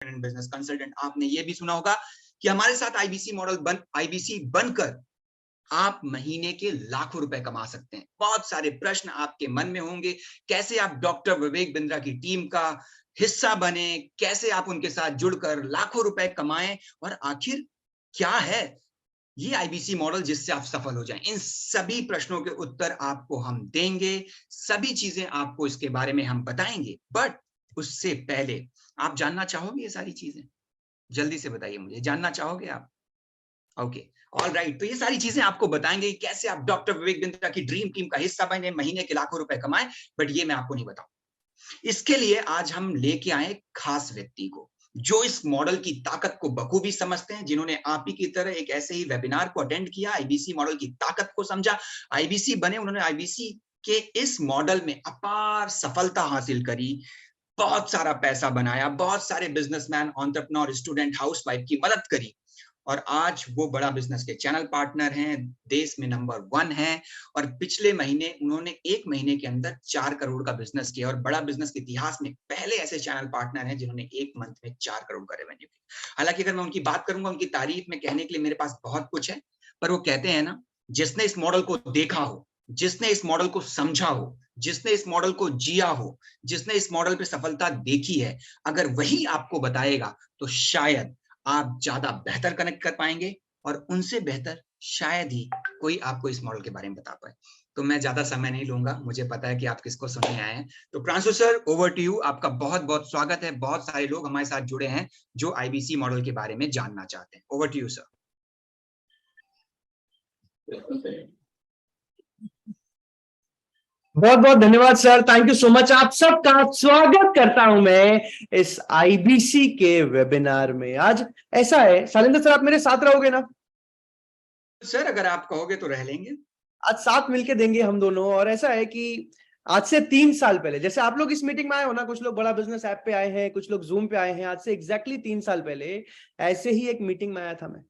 Business consultant, आपने ये भी सुना होगा कि हमारे साथ आईबीसी बनकर आप महीने के लाखों रुपए कमा सकते हैं। बहुत सारे प्रश्न आपके मन में होंगे, कैसे आप डॉक्टर विवेक बिंद्रा की टीम का हिस्सा बने, कैसे आप उनके साथ जुड़कर लाखों रुपए कमाएं, और आखिर क्या है ये आईबीसी मॉडल जिससे आप सफल हो जाएं। इन सभी प्रश्नों के उत्तर आपको हम देंगे, सभी चीजें आपको इसके बारे में हम बताएंगे। बट उससे पहले आप जानना चाहोगे ये सारी चीजें? जल्दी से बताइए मुझे, जानना चाहोगे आप? Okay, all right. तो ये सारी चीजें आपको बताएंगे कैसे आप डॉक्टर विवेक बिंद्रा की ड्रीम टीम का हिस्सा बने, महीने के लाखों रुपए कमाएं, बट ये मैं आपको नहीं बताऊं। इसके लिए आज हम लेके आए खास व्यक्ति को जो इस मॉडल की ताकत को बखूबी समझते हैं, जिन्होंने आप ही की तरह एक ऐसे ही वेबिनार को अटेंड किया, आईबीसी मॉडल की ताकत को समझा, आईबीसी बने, उन्होंने आईबीसी के इस मॉडल में अपार सफलता हासिल करी, बहुत सारा पैसा बनाया, बहुत सारे बिजनेसमैन, एंटरप्रेन्योर, स्टूडेंट, हाउसवाइफ की मदद करी, और आज वो बड़ा बिजनेस के चैनल पार्टनर हैं, देश में नंबर 1 हैं, और पिछले महीने उन्होंने 1 महीने के अंदर 4 करोड़ का बिजनेस किया, और बड़ा बिजनेस के इतिहास में पहले ऐसे चैनल पार्टनर हैं जिन्होंने 1 मंथ में 4 करोड़ का रेवेन्यू किया। हालांकि अगर मैं उनकी बात करूंगा, उनकी तारीफ में कहने के लिए मेरे पास बहुत कुछ है, पर वो कहते हैं ना, जिसने इस मॉडल को देखा हो, जिसने इस मॉडल को समझा हो, जिसने इस मॉडल को जिया हो, जिसने इस मॉडल पे सफलता देखी है, अगर वही आपको बताएगा तो शायद आप ज्यादा बेहतर कनेक्ट कर पाएंगे, और उनसे बेहतर शायद ही कोई आपको इस मॉडल के बारे में बता पाए। तो मैं ज्यादा समय नहीं लूंगा, मुझे पता है कि आप किसको सुनने आए हैं। तो Pranshu sir, over to you. आपका बहुत बहुत स्वागत है। बहुत सारे लोग हमारे साथ जुड़े हैं जो आईबीसी मॉडल के बारे में जानना चाहते हैं। Over to you sir. बहुत बहुत धन्यवाद sir, thank you so much. आप सबका स्वागत करता हूं मैं इस आईबीसी के वेबिनार में। आज ऐसा है, शैलेंद्र सर आप मेरे साथ रहोगे ना? सर अगर आप कहोगे तो रह लेंगे। आज साथ मिलके देंगे हम दोनों। और ऐसा है कि आज से 3 साल पहले, जैसे आप लोग इस मीटिंग में आए हो ना, कुछ लोग बड़ा बिजनेस ऐप पे आए हैं, कुछ लोग जूम पे आए हैं, आज से एग्जैक्टली 3 साल पहले ऐसे ही एक मीटिंग में आया था मैं।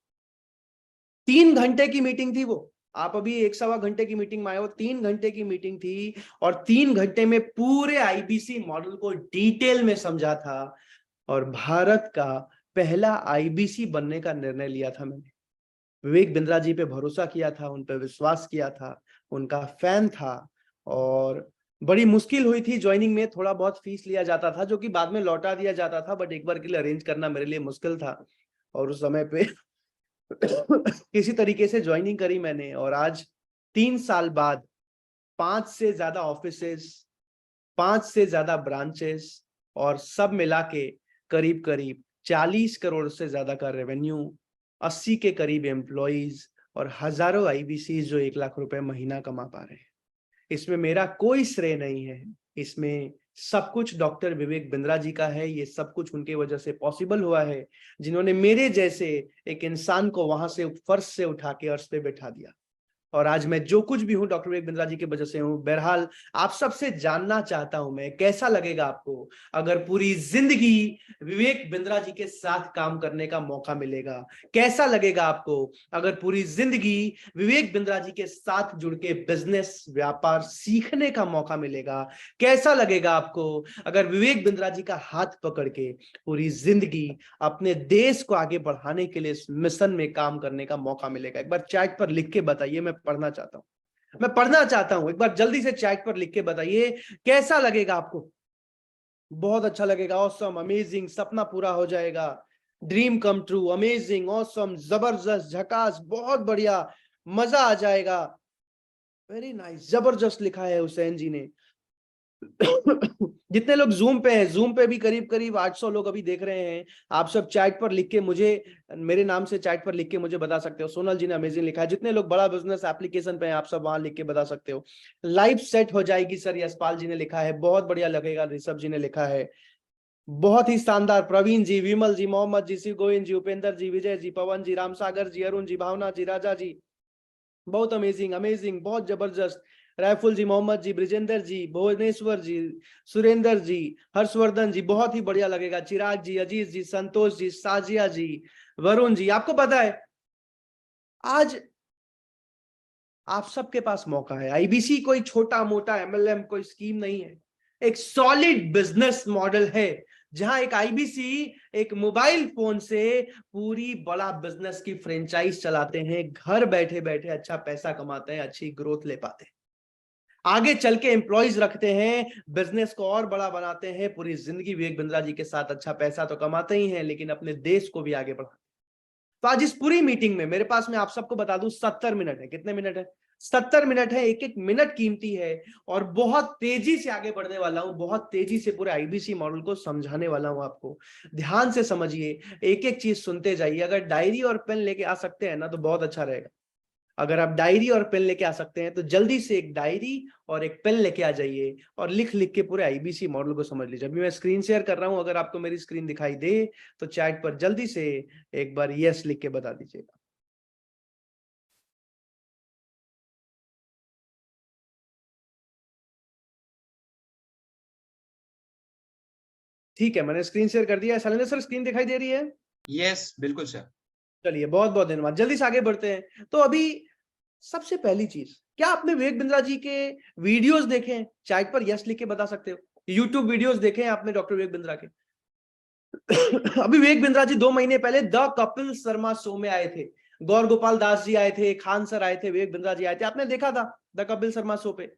3 घंटे की मीटिंग थी वो। आप अभी 1-1.25 घंटे की मीटिंग में आए हो, 3 घंटे की मीटिंग थी, और 3 घंटे में पूरे आईबीसी मॉडल को डिटेल में समझा था, और भारत का पहला आईबीसी बनने का निर्णय लिया था मैंने। विवेक बिंद्रा जी पे भरोसा किया था, उन पे विश्वास किया था, उनका फैन था, और बड़ी मुश्किल हुई थी ज्वाइनिंग में। थोड़ा बहुत फीस लिया जाता था जो कि बाद में लौटा दिया जाता था, बट एक बार के लिए अरेंज करना मेरे लिए मुश्किल था, और उस समय पे किसी तरीके से ज्वाइनिंग करी मैंने। और आज 3 साल बाद 5 से ज्यादा ऑफिसेस, 5 से ज्यादा ब्रांचेस, और सब मिला के करीब करीब 40 करोड़ से ज्यादा का रेवेन्यू, 80 के करीब एम्प्लॉइज, और हजारों आईबीसी जो 1 लाख रुपए महीना कमा पा रहे हैं। इसमें मेरा कोई श्रेय नहीं है, इसमें सब कुछ डॉक्टर विवेक बिंद्रा जी का है। ये सब कुछ उनके वजह से पॉसिबल हुआ है, जिन्होंने मेरे जैसे एक इंसान को वहां से फर्श से उठा के अर्श पे बैठा दिया। और आज मैं जो कुछ भी हूं डॉक्टर विवेक बिंद्रा जी की वजह से हूं। बहरहाल आप सबसे जानना चाहता हूं मैं, कैसा लगेगा आपको अगर पूरी जिंदगी विवेक बिंद्रा जी के साथ काम करने का मौका मिलेगा? कैसा लगेगा आपको अगर पूरी जिंदगी विवेक बिंद्रा जी के साथ जुड़ के बिजनेस व्यापार सीखने का मौका मिलेगा? कैसा लगेगा आपको अगर विवेक बिंद्रा जी का हाथ पकड़ के पूरी जिंदगी अपने देश को आगे बढ़ाने के लिए इस मिशन में काम करने का मौका मिलेगा? एक बार चैट पर लिख के बताइए, मैं पढ़ना चाहता हूं, मैं पढ़ना चाहता हूं। एक बार जल्दी से चैट पर लिख के बताइए, कैसा लगेगा आपको? बहुत अच्छा लगेगा। ऑसम, अमेजिंग, सपना पूरा हो जाएगा, dream come true, amazing, awesome, जबरदस्त, झकास, बहुत बढ़िया, मजा आ जाएगा, वेरी नाइस, जबरदस्त लिखा है हुसैन जी ने। जितने लोग जूम पे हैं, जूम पे भी करीब करीब 800 लोग अभी देख रहे हैं। आप सब चैट पर लिख के मुझे, मेरे नाम से चैट पर लिख के मुझे बता सकते हो। सोनल जी ने अमेजिंग लिखा है। जितने लोग बड़ा बिजनेस एप्लीकेशन पे हैं, आप सब वहां लिख के बता सकते हो। लाइफ सेट हो जाएगी सर, यशपाल जी ने लिखा है, बहुत बढ़िया लगेगा, ऋषभ जी ने लिखा है, बहुत ही शानदार, प्रवीण जी, विमल जी, मोहम्मद जी, शिव गोविंद जी, उपेंद्र जी, विजय जी, पवन जी, रामसागर जी, अरुण जी, भावना जी, राजा जी, बहुत अमेजिंग, अमेजिंग, बहुत जबरदस्त, रायफुल जी, मोहम्मद जी, ब्रिजेंद्र जी, भुवनेश्वर जी, सुरेंद्र जी, हर्षवर्धन जी, बहुत ही बढ़िया लगेगा, चिराग जी, अजीत जी, संतोष जी, साजिया जी, वरुण जी। आपको पता है आज आप सबके पास मौका है। आईबीसी कोई छोटा मोटा एमएलएम कोई स्कीम नहीं है, एक सॉलिड बिजनेस मॉडल है जहां एक आईबीसी एक मोबाइल फोन से पूरी बड़ा बिजनेस की फ्रेंचाइज चलाते हैं, घर बैठे बैठे अच्छा पैसा कमाते हैं, अच्छी ग्रोथ ले पाते हैं, आगे चल के एम्प्लॉइज रखते हैं, बिजनेस को और बड़ा बनाते हैं, पूरी जिंदगी विवेक बिंद्रा जी के साथ अच्छा पैसा तो कमाते ही हैं, लेकिन अपने देश को भी आगे बढ़ाते हैं। तो आज इस पूरी मीटिंग में मेरे पास, मैं आप सबको बता दूं, 70 मिनट है। कितने मिनट है? 70 मिनट है। एक एक मिनट कीमती है और बहुत तेजी से आगे बढ़ने वाला हूं, बहुत तेजी से पूरे आईबीसी मॉडल को समझाने वाला हूं आपको। ध्यान से समझिए, एक एक चीज सुनते जाइए। अगर डायरी और पेन लेके आ सकते हैं ना तो बहुत अच्छा रहेगा। अगर आप डायरी और पेन लेके आ सकते हैं तो जल्दी से एक डायरी और एक पेन लेके आ जाइए और लिख लिख के पूरे आईबीसी मॉडल को समझ लीजिए। अभी मैं स्क्रीन शेयर कर रहा हूं, अगर आपको मेरी स्क्रीन दिखाई दे तो चैट पर जल्दी से एक बार यस लिख के बता दीजिएगा। ठीक है, मैंने स्क्रीन शेयर कर दिया है। शैलेंद्र सर, स्क्रीन दिखाई दे रही है? यस, बिल्कुल सर। चलिए, बहुत बहुत धन्यवाद। जल्दी से आगे बढ़ते हैं। तो अभी सबसे पहली चीज, क्या आपने विवेक बिंद्रा जी के वीडियोस देखे हैं? चैट पर यस लिख के बता सकते हो। यूट्यूब वीडियोस देखे हैं आपने डॉक्टर विवेक बिंद्रा के? अभी विवेक बिंद्रा जी 2 महीने पहले द कपिल शर्मा शो में आए थे। गौर गोपाल दास जी आए थे, खान सर आए थे, विवेक बिंद्रा जी आए थे। आपने देखा था द कपिल शर्मा शो पे?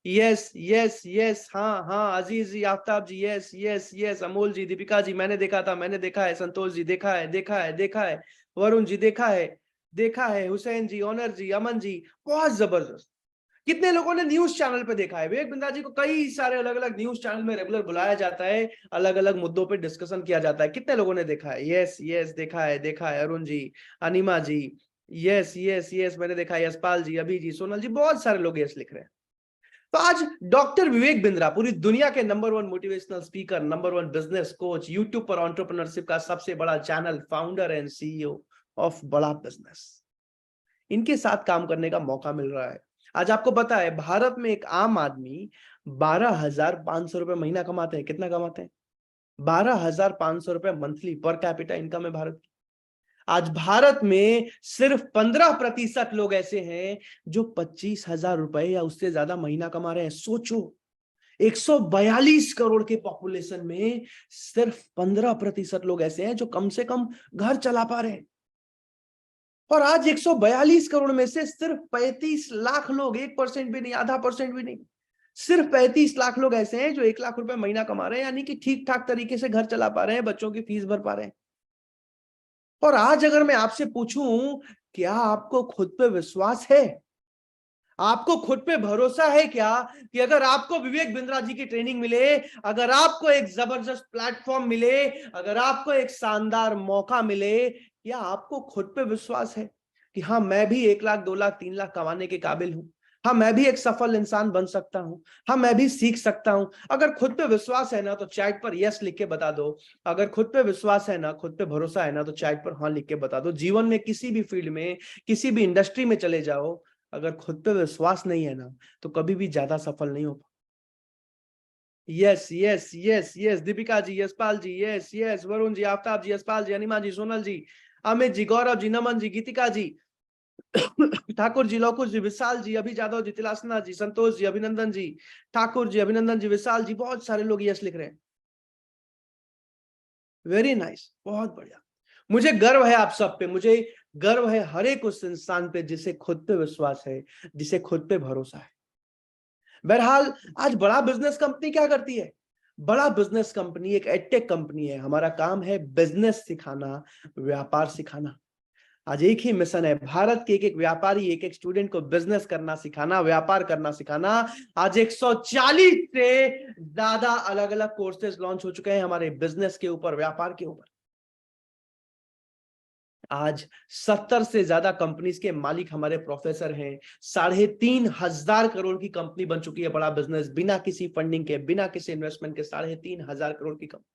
यस यस यस, हाँ हाँ, अजीज जी, आफ्ताब जी, यस यस यस, अमोल जी, दीपिका जी, मैंने देखा था, मैंने देखा है, संतोष जी, देखा है, देखा है, देखा है, वरुण जी, देखा है, देखा है, हुसैन जी, ऑनर जी, अमन जी, बहुत जबरदस्त। कितने लोगों ने न्यूज चैनल पे देखा है? विवेक बिंद्रा जी को कई सारे अलग अलग न्यूज चैनल में रेगुलर बुलाया जाता है, अलग अलग मुद्दों पे डिस्कशन किया जाता है। कितने लोगों ने देखा है? यस यस, देखा है, देखा है, Arun ji, Anima ji, yes yes yes, मैंने देखा है, यशपाल जी, अभी जी, सोनल जी, बहुत सारे लोग यस लिख रहे हैं। तो आज डॉक्टर विवेक बिंद्रा पूरी दुनिया के number 1 motivational speaker, number 1 business coach, YouTube पर एंटरप्रेन्योरशिप का सबसे बड़ा channel, founder and CEO of बड़ा बिजनेस, इनके साथ काम करने का मौका मिल रहा है। आज आपको पता है, भारत में एक आम आदमी 12,500 रुपए महीना कमाते हैं। कितना कमाते हैं? 12,500 रुपए मंथली पर कैपिटा इनकम है भारत की। आज भारत में सिर्फ 15% लोग ऐसे हैं जो 25,000 रुपए या उससे ज्यादा महीना कमा रहे हैं। सोचो, 142 करोड़ के पॉपुलेशन में सिर्फ 15% लोग ऐसे हैं जो कम से कम घर चला पा रहे हैं। और आज 142 करोड़ में से सिर्फ 35 लाख लोग, 1% भी नहीं, आधा परसेंट भी नहीं, सिर्फ 35 लाख लोग ऐसे हैं जो 1 लाख रुपए महीना कमा रहे हैं, यानी कि ठीक ठाक तरीके से घर चला पा रहे हैं, बच्चों की फीस भर पा रहे हैं। और आज अगर मैं आपसे पूछूं, क्या आपको खुद पे विश्वास है? आपको खुद पे भरोसा है क्या कि अगर आपको विवेक बिंद्रा जी की ट्रेनिंग मिले, अगर आपको एक जबरदस्त प्लेटफॉर्म मिले, अगर आपको एक शानदार मौका मिले, क्या आपको खुद पे विश्वास है कि हाँ, मैं भी 1 लाख, 2 लाख, 3 लाख कमाने के काबिल हूं? हाँ, मैं भी एक सफल इंसान बन सकता हूं। हाँ, मैं भी सीख सकता हूं। अगर खुद पे विश्वास है ना तो चैट पर यस लिख के बता दो। अगर खुद पे विश्वास है ना, खुद पे भरोसा है ना, तो चैट पर हाँ लिख के बता दो। जीवन में किसी भी फील्ड में, किसी भी इंडस्ट्री में चले जाओ, अगर खुद पे विश्वास नहीं है ना तो कभी भी ज्यादा सफल नहीं हो पाओ। Yes yes yes yes, Deepika ji, Yashpal ji, yes yes, Varun ji, Aftab ji, Yashpal ji, Anima ji, Sonal ji, Amit ji, Gaurav ji, Naman ji, Geetika ji, Thakur ji, Luvkush ji, Vishal ji, Abhi Jadhav जी, तिलासना जी, संतोष जी, अभिनंदन जी, ठाकुर जी, अभिनंदन जी, विशाल जी, बहुत सारे लोग यस लिख रहे हैं। वेरी नाइस, बहुत बढ़िया। मुझे गर्व है आप सब पे, मुझे गर्व है हर एक उस इंसान पे जिसे खुद पे विश्वास है, जिसे खुद पे भरोसा है। बहरहाल, आज बड़ा बिजनेस कंपनी क्या करती है? बड़ा बिजनेस कंपनी एक एडटेक कंपनी है। हमारा काम है बिजनेस सिखाना, व्यापार सिखाना। आज एक ही मिशन है, भारत के एक एक व्यापारी, एक एक स्टूडेंट को बिजनेस करना सिखाना, व्यापार करना सिखाना। आज 140 से ज्यादा अलग अलग कोर्सेज लॉन्च हो चुके हैं हमारे बिजनेस के ऊपर, व्यापार के ऊपर। आज 70 से ज्यादा कंपनीज के मालिक हमारे प्रोफेसर हैं। 3,500 करोड़ की कंपनी बन चुकी है बड़ा बिजनेस, बिना किसी फंडिंग के, बिना किसी इन्वेस्टमेंट के 3,500 करोड़ की कंपनी।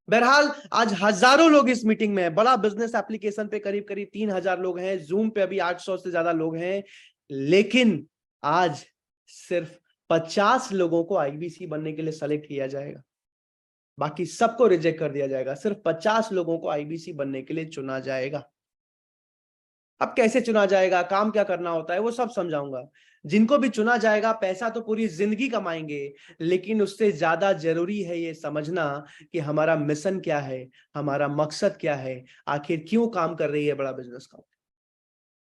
बहरहाल, आज हजारों लोग इस मीटिंग में है। बड़ा बिजनेस एप्लीकेशन पे करीब करीब 3,000 लोग हैं, जूम पे अभी 800 से ज्यादा लोग हैं, लेकिन आज सिर्फ 50 लोगों को आईबीसी बनने के लिए सेलेक्ट किया जाएगा, बाकी सबको रिजेक्ट कर दिया जाएगा। सिर्फ 50 लोगों को आईबीसी बनने के लिए चुना जाएगा। अब कैसे चुना जाएगा, काम क्या करना होता है, वो सब समझाऊंगा। जिनको भी चुना जाएगा, पैसा तो पूरी जिंदगी कमाएंगे, लेकिन उससे ज्यादा जरूरी है ये समझना कि हमारा मिशन क्या है, हमारा मकसद क्या है, आखिर क्यों काम कर रही है बड़ा बिजनेस का।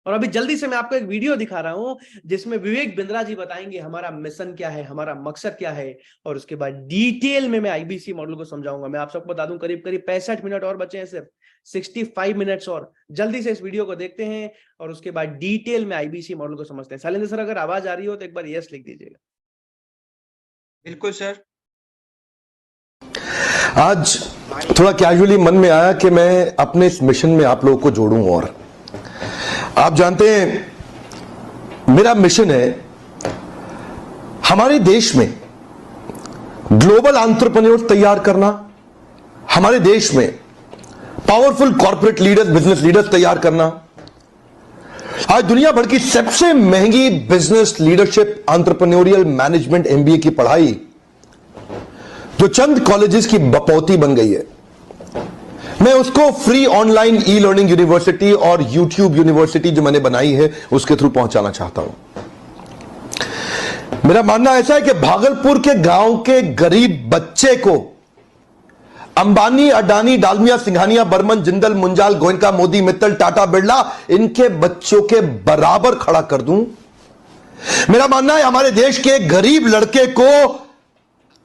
और अभी जल्दी से मैं आपको एक वीडियो दिखा रहा हूं जिसमें विवेक बिंद्रा जी बताएंगे हमारा मिशन क्या है, हमारा मकसद क्या है, और उसके बाद डिटेल में मैं आईबीसी मॉडल को समझाऊंगा। मैं आप सबको बता दूं, करीब करीब 65 मिनट और बचे हैं, सिर्फ 65 मिनट्स और। जल्दी से इस वीडियो को देखते हैं और उसके बाद डिटेल में आईबीसी मॉडल को समझते हैं। शैलेंद्र सर, अगर आवाज आ रही हो तो एक बार यस लिख दीजिएगा। बिल्कुल सर। आज थोड़ा कैजुअली मन में आया कि मैं अपने इस मिशन में आप लोगों को जोड़ूं। और आप जानते हैं मेरा मिशन है हमारे देश में ग्लोबल एंटरप्रेन्योर तैयार करना, हमारे देश में powerful corporate leaders, business leaders तैयार करना। आज दुनिया भर की सबसे महंगी business leadership entrepreneurial management MBA की पढ़ाई जो चंद कॉलेजेस की बपौती बन गई है, मैं उसको free online e learning university और यूट्यूब यूनिवर्सिटी जो मैंने बनाई है उसके थ्रू पहुंचाना चाहता हूं। मेरा मानना ऐसा है कि भागलपुर के गांव के गरीब बच्चे को अंबानी, अडानी, डालमिया, सिंघानिया, बर्मन, जिंदल, मुंजाल, गोयनका, मोदी, मित्तल, टाटा, बिरला, इनके बच्चों के बराबर खड़ा कर दूं। मेरा मानना है हमारे देश के गरीब लड़के को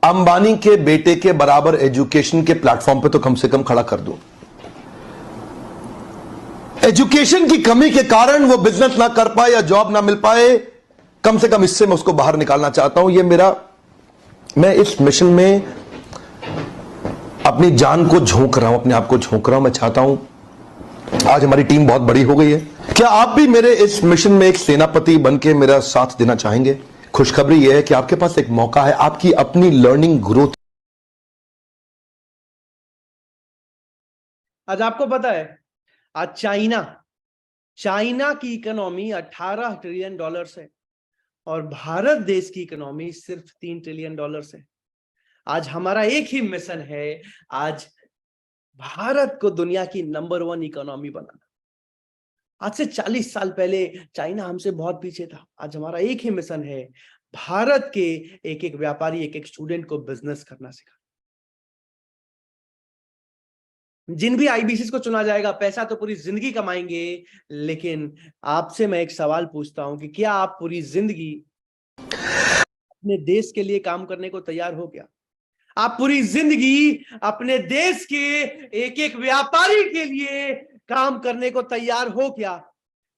अंबानी के बेटे के बराबर एजुकेशन के प्लेटफॉर्म पे तो कम से कम खड़ा कर दूं। एजुकेशन की कमी के कारण वो बिजनेस ना कर पाए या जॉब ना मिल पाए, कम से कम इससे मैं उसको बाहर निकालना चाहता हूं। मैं इस मिशन में अपनी जान को झोंक रहा हूं, अपने आप को झोंक रहा हूं। मैं चाहता हूं, आज हमारी टीम बहुत बड़ी हो गई है, क्या आप भी मेरे इस मिशन में एक सेनापति बनके मेरा साथ देना चाहेंगे? खुशखबरी यह है कि आपके पास एक मौका है, आपकी अपनी लर्निंग ग्रोथ। आज आपको पता है, आज चाइना की इकोनॉमी 18 ट्रिलियन डॉलर है और भारत देश की इकोनॉमी सिर्फ 3 ट्रिलियन डॉलर है। आज हमारा एक ही मिशन है, आज भारत को दुनिया की नंबर 1 इकोनॉमी बनाना। आज से 40 साल पहले चाइना हमसे बहुत पीछे था। आज हमारा एक ही मिशन है, भारत के एक एक व्यापारी, एक एक स्टूडेंट को बिजनेस करना सिखाना। जिन भी आईबीसी को चुना जाएगा, पैसा तो पूरी जिंदगी कमाएंगे, लेकिन आपसे मैं एक सवाल पूछता हूं कि क्या आप पूरी जिंदगी अपने देश के लिए काम करने को तैयार हो? क्या आप पूरी जिंदगी अपने देश के एक एक व्यापारी के लिए काम करने को तैयार हो? क्या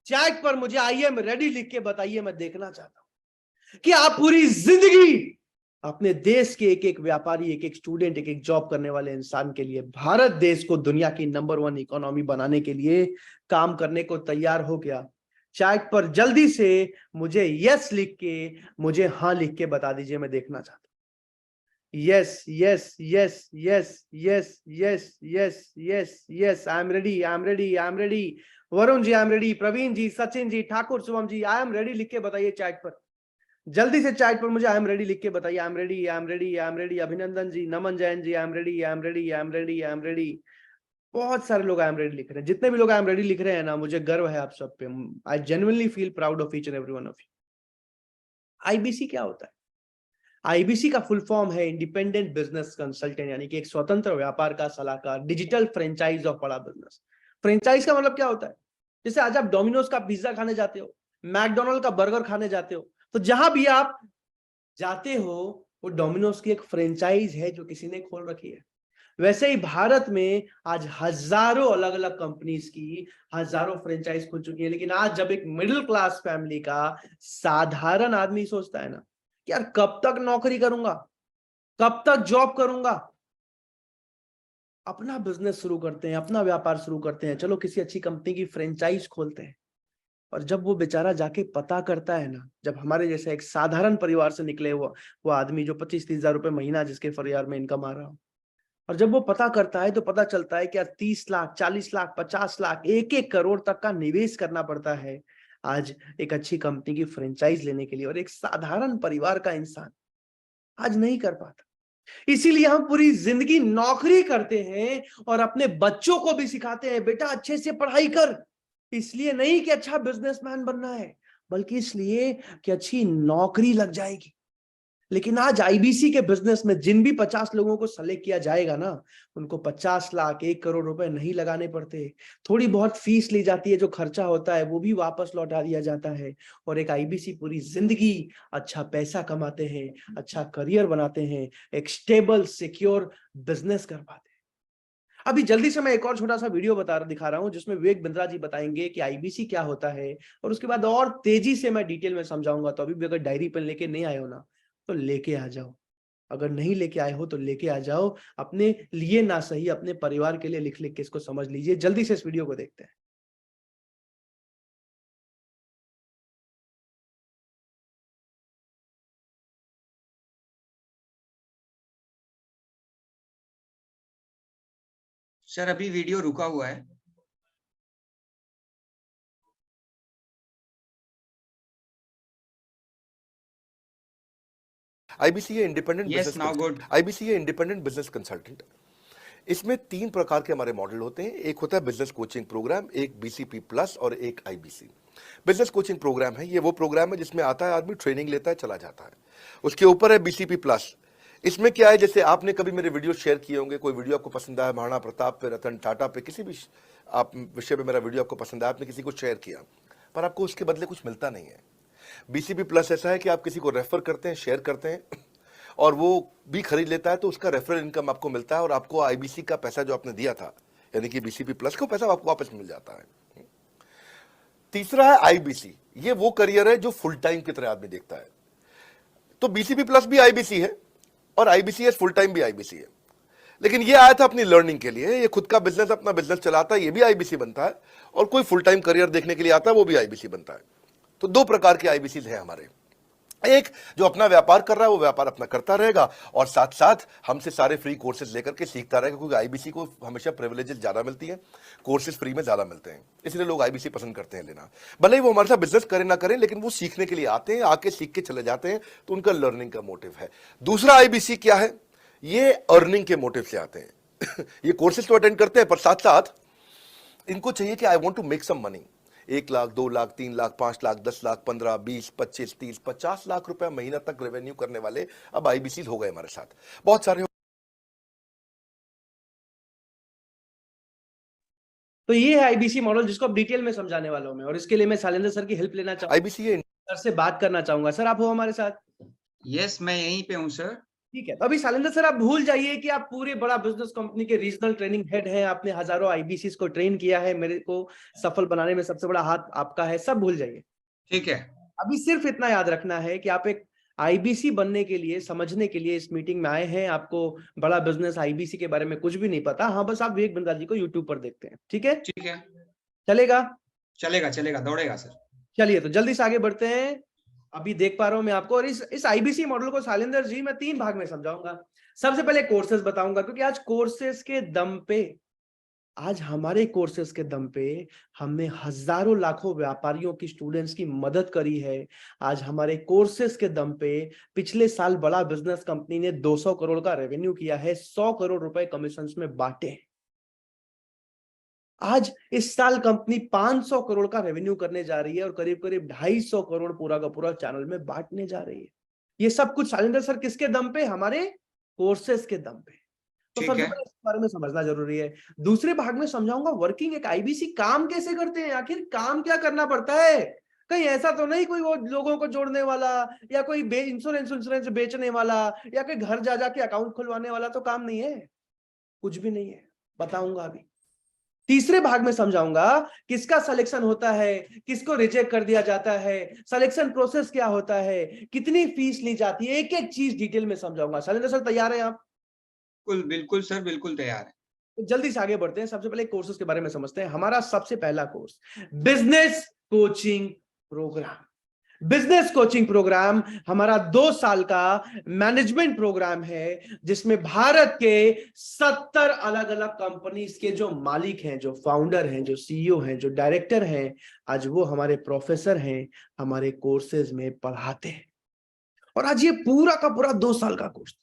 चैट पर मुझे आई एम रेडी लिख के बताइए, मैं देखना चाहता हूं कि आप पूरी जिंदगी अपने देश के एक एक व्यापारी, एक एक स्टूडेंट, एक एक जॉब करने वाले इंसान के लिए, भारत देश को दुनिया की नंबर 1 इकोनॉमी बनाने के लिए काम करने को तैयार हो? क्या चैट पर जल्दी से मुझे यस लिख के, मुझे हाँ लिख के बता दीजिए, मैं देखना चाहता हूं। Yes yes yes yes yes yes yes yes yes, I am ready, I am ready, I am ready. Varun ji I am ready, Praveen ji, Sachin ji, Thakur, Shubham ji, I am ready लिख के बताइए चैट पर। जल्दी से चैट पर मुझे आई एम रेडी लिख के बताइए। I am ready, I am ready, I am ready. Abhinandan ji, Naman Jain ji, I am ready, I am ready, I am ready, I am ready. बहुत सारे लोग आई एम रेडी लिख रहे हैं। जितने भी लोग आई एम रेडी लिख रहे हैं ना, मुझे गर्व है आप सब पे। I genuinely feel proud of each and every one of you. IBC क्या होता है? आईबीसी का फुल फॉर्म है इंडिपेंडेंट बिजनेस कंसल्टेंट, यानी कि एक स्वतंत्र व्यापार का सलाहकार, डिजिटल फ्रेंचाइज ऑफ बड़ा बिजनेस। फ्रेंचाइज का मतलब क्या होता है? जैसे आज आप डोमिनोज का पिज्जा खाने जाते हो, मैकडोनल्ड का बर्गर खाने जाते हो, तो जहां भी आप जाते हो वो डोमिनोज की एक फ्रेंचाइज है जो किसी ने खोल रखी है। वैसे ही भारत में आज हजारों अलग अलग कंपनीज की हजारों फ्रेंचाइज खुल चुकी है। लेकिन आज जब एक मिडिल क्लास फैमिली का साधारण आदमी सोचता है ना कि यार कब तक नौकरी करूंगा, कब तक जॉब करूंगा, अपना बिजनेस शुरू करते हैं, अपना व्यापार शुरू करते हैं, चलो किसी अच्छी कंपनी की फ्रेंचाइज खोलते हैं। और जब वो बेचारा जाके पता करता है ना, जब हमारे जैसे एक साधारण परिवार से निकले वो आदमी जो 25-30 हजार रुपए महीना जिसके परिवार में इनकम आ रहा हो, और जब वो पता करता है तो पता चलता है कि यार 30 लाख, 40 लाख, 50 लाख, 1-1 करोड़ तक का निवेश करना पड़ता है आज एक अच्छी कंपनी की फ्रेंचाइज लेने के लिए, और एक साधारण परिवार का इंसान आज नहीं कर पाता। इसीलिए हम पूरी जिंदगी नौकरी करते हैं और अपने बच्चों को भी सिखाते हैं, बेटा अच्छे से पढ़ाई कर, इसलिए नहीं कि अच्छा बिजनेसमैन बनना है, बल्कि इसलिए कि अच्छी नौकरी लग जाएगी। लेकिन आज आईबीसी के बिजनेस में जिन भी 50 लोगों को सेलेक्ट किया जाएगा ना, उनको 50 लाख 1 करोड़ रुपए नहीं लगाने पड़ते। थोड़ी बहुत फीस ली जाती है, जो खर्चा होता है वो भी वापस लौटा दिया जाता है, और एक आईबीसी पूरी जिंदगी अच्छा पैसा कमाते हैं, अच्छा करियर बनाते हैं, एक स्टेबल सिक्योर बिजनेस कर पाते हैं। अभी जल्दी से मैं एक और छोटा सा वीडियो दिखा रहा हूं, जिसमें विवेक बिंद्रा जी बताएंगे कि आईबीसी क्या होता है, और उसके बाद और तेजी से मैं डिटेल में समझाऊंगा। तो अभी भी अगर डायरी पेन लेके नहीं आए हो ना, तो लेके आ जाओ। अगर नहीं लेके आए हो तो लेके आ जाओ, अपने लिए ना सही अपने परिवार के लिए लिख लिख के इसको समझ लीजिए। जल्दी से इस वीडियो को देखते हैं। सर अभी वीडियो रुका हुआ है। आईबीसी है independent Yes, now good. IBC है इंडिपेंडेंट बिजनेस कंसल्टेंट। इसमें 3 प्रकार के हमारे मॉडल होते हैं। एक होता है बिजनेस कोचिंग प्रोग्राम, एक बीसीपी प्लस और एक आईबीसी। बिजनेस कोचिंग प्रोग्राम है, ये वो प्रोग्राम है जिसमें आता है आदमी, ट्रेनिंग लेता है, चला जाता है। उसके ऊपर है बीसीपी प्लस। इसमें क्या है, जैसे आपने कभी मेरे वीडियो शेयर किए होंगे, कोई वीडियो आपको पसंद आया, महाराणा प्रताप पे, रतन टाटा पे, किसी भी आप विषय पे मेरा वीडियो आपको पसंद आया, आपने किसी को शेयर किया, पर आपको उसके बदले कुछ मिलता नहीं है। बीसीपी प्लस ऐसा है कि आप किसी को रेफर करते हैं, शेयर करते हैं, और वो भी खरीद लेता है, तो उसका रेफरल इनकम आपको मिलता है, और आपको आईबीसी का पैसा जो आपने दिया था, यानी कि बीसीपी प्लस को पैसा आपको वापस मिल जाता है। तीसरा है आईबीसी। ये वो करियर है जो फुल टाइम की तरह आदमी देखता है। तो बीसीपी प्लस भी आईबीसी है और आईबीसीएस फुल टाइम भी आईबीसी है। लेकिन ये आया था अपनी लर्निंग के लिए, ये खुद का बिजनेस, अपना बिजनेस चलाता है, ये भी आईबीसी बनता है, और कोई फुल टाइम करियर देखने के लिए आता है, वो भी आईबीसी बनता है। तो 2 प्रकार के आईबीसी हैं हमारे। एक जो अपना व्यापार कर रहा है, वो व्यापार अपना करता रहेगा, और साथ साथ हमसे सारे फ्री कोर्सेज लेकर के सीखता रहेगा, क्योंकि आईबीसी को हमेशा प्रिविलेजेस ज्यादा मिलती है, कोर्सेज फ्री में ज्यादा मिलते हैं, इसलिए लोग आईबीसी पसंद करते हैं लेना। भले ही वो हमारे साथ बिजनेस करें ना करें, लेकिन वो सीखने के लिए आते हैं, आके सीख के चले जाते हैं, तो उनका लर्निंग का मोटिव है। दूसरा आईबीसी क्या है, ये अर्निंग के मोटिव से आते हैं। ये कोर्सेज तो अटेंड करते हैं, पर साथ साथ इनको चाहिए कि I want to make some money. 1 lakh, 2 lakh, 3 lakh, 5 lakh, 10 lakh, 15, 20, 25, 30, 50 lakh रुपए महीना तक रेवेन्यू करने वाले अब आईबीसी हो गए हमारे साथ, बहुत सारे। तो ये है आईबीसी मॉडल, जिसको अब डिटेल में समझाने वाला हूं मैं, और इसके लिए मैं शैलेंद्र सर की हेल्प लेना चाहूंगा। आईबीसी सर से बात करना चाहूंगा। सर आप हो हमारे साथ? यस, मैं यहीं पे हूँ सर। ठीक है। तो अभी शैलेंद्र सर, आप भूल जाइए कि आप पूरे बड़ा बिजनेस कंपनी के रीजनल ट्रेनिंग हेड हैं, आपने हजारों आईबीसी को ट्रेन किया है, मेरे को सफल बनाने में सबसे बड़ा हाथ आपका है, सब भूल जाइए। ठीक है। अभी सिर्फ इतना याद रखना है कि आप एक आईबीसी बनने के लिए, समझने के लिए इस मीटिंग में आए हैं। आपको बड़ा बिजनेस आईबीसी के बारे में कुछ भी नहीं पता। हाँ, बस आप विवेक बिंद्रा जी को यूट्यूब पर देखते हैं। ठीक है? ठीक है, चलेगा? चलेगा चलेगा, दौड़ेगा सर। चलिए तो जल्दी से आगे बढ़ते हैं। अभी देख पा रहा हूं मैं आपको, और इस आईबीसी मॉडल को शैलेंद्र जी मैं 3 भाग में समझाऊंगा। सबसे पहले कोर्सेज बताऊंगा, क्योंकि आज कोर्सेज के दम पे, आज हमारे कोर्सेज के दम पे हमने हजारों लाखों व्यापारियों की, स्टूडेंट्स की मदद करी है। आज हमारे कोर्सेज के दम पे पिछले साल बड़ा बिजनेस कंपनी ने 200 करोड़ का रेवेन्यू किया है, 100 करोड़ रुपए कमीशन में बांटे। आज इस साल कंपनी 500 करोड़ का रेवेन्यू करने जा रही है, और करीब करीब 250 करोड़ पूरा का पूरा चैनल में बांटने जा रही है। ये सब कुछ शैलेंद्र सर किसके दम पे? हमारे कोर्सेज के दम पे। तो ठीक सबसे है। पहले इस बारे में समझना जरूरी है। दूसरे भाग में समझाऊंगा वर्किंग एक आईबीसी काम कैसे करते हैं, आखिर काम क्या करना पड़ता है। कहीं ऐसा तो नहीं कोई वो लोगों को जोड़ने वाला, या कोई इंश्योरेंस बेचने वाला, या कोई घर जा जाके अकाउंट खुलवाने वाला तो काम नहीं है, कुछ भी नहीं है, बताऊंगा अभी। तीसरे भाग में समझाऊंगा किसका सिलेक्शन होता है, किसको रिजेक्ट कर दिया जाता है, सिलेक्शन प्रोसेस क्या होता है, कितनी फीस ली जाती है, एक एक चीज डिटेल में समझाऊंगा। शैलेंद्र सर तैयार हैं आप? बिल्कुल बिल्कुल सर, बिल्कुल तैयार है। तो जल्दी से आगे बढ़ते हैं। सबसे पहले कोर्सेज के बारे में समझते हैं। हमारा सबसे पहला course business coaching programme. Business coaching programme हमारा 2 साल का मैनेजमेंट प्रोग्राम है, जिसमें भारत के 70 अलग अलग कंपनीज के जो मालिक हैं, जो फाउंडर हैं, जो सीईओ हैं, जो डायरेक्टर हैं, आज वो हमारे प्रोफेसर हैं, हमारे कोर्सेज में पढ़ाते हैं। और आज ये पूरा का पूरा 2 साल का कोर्स।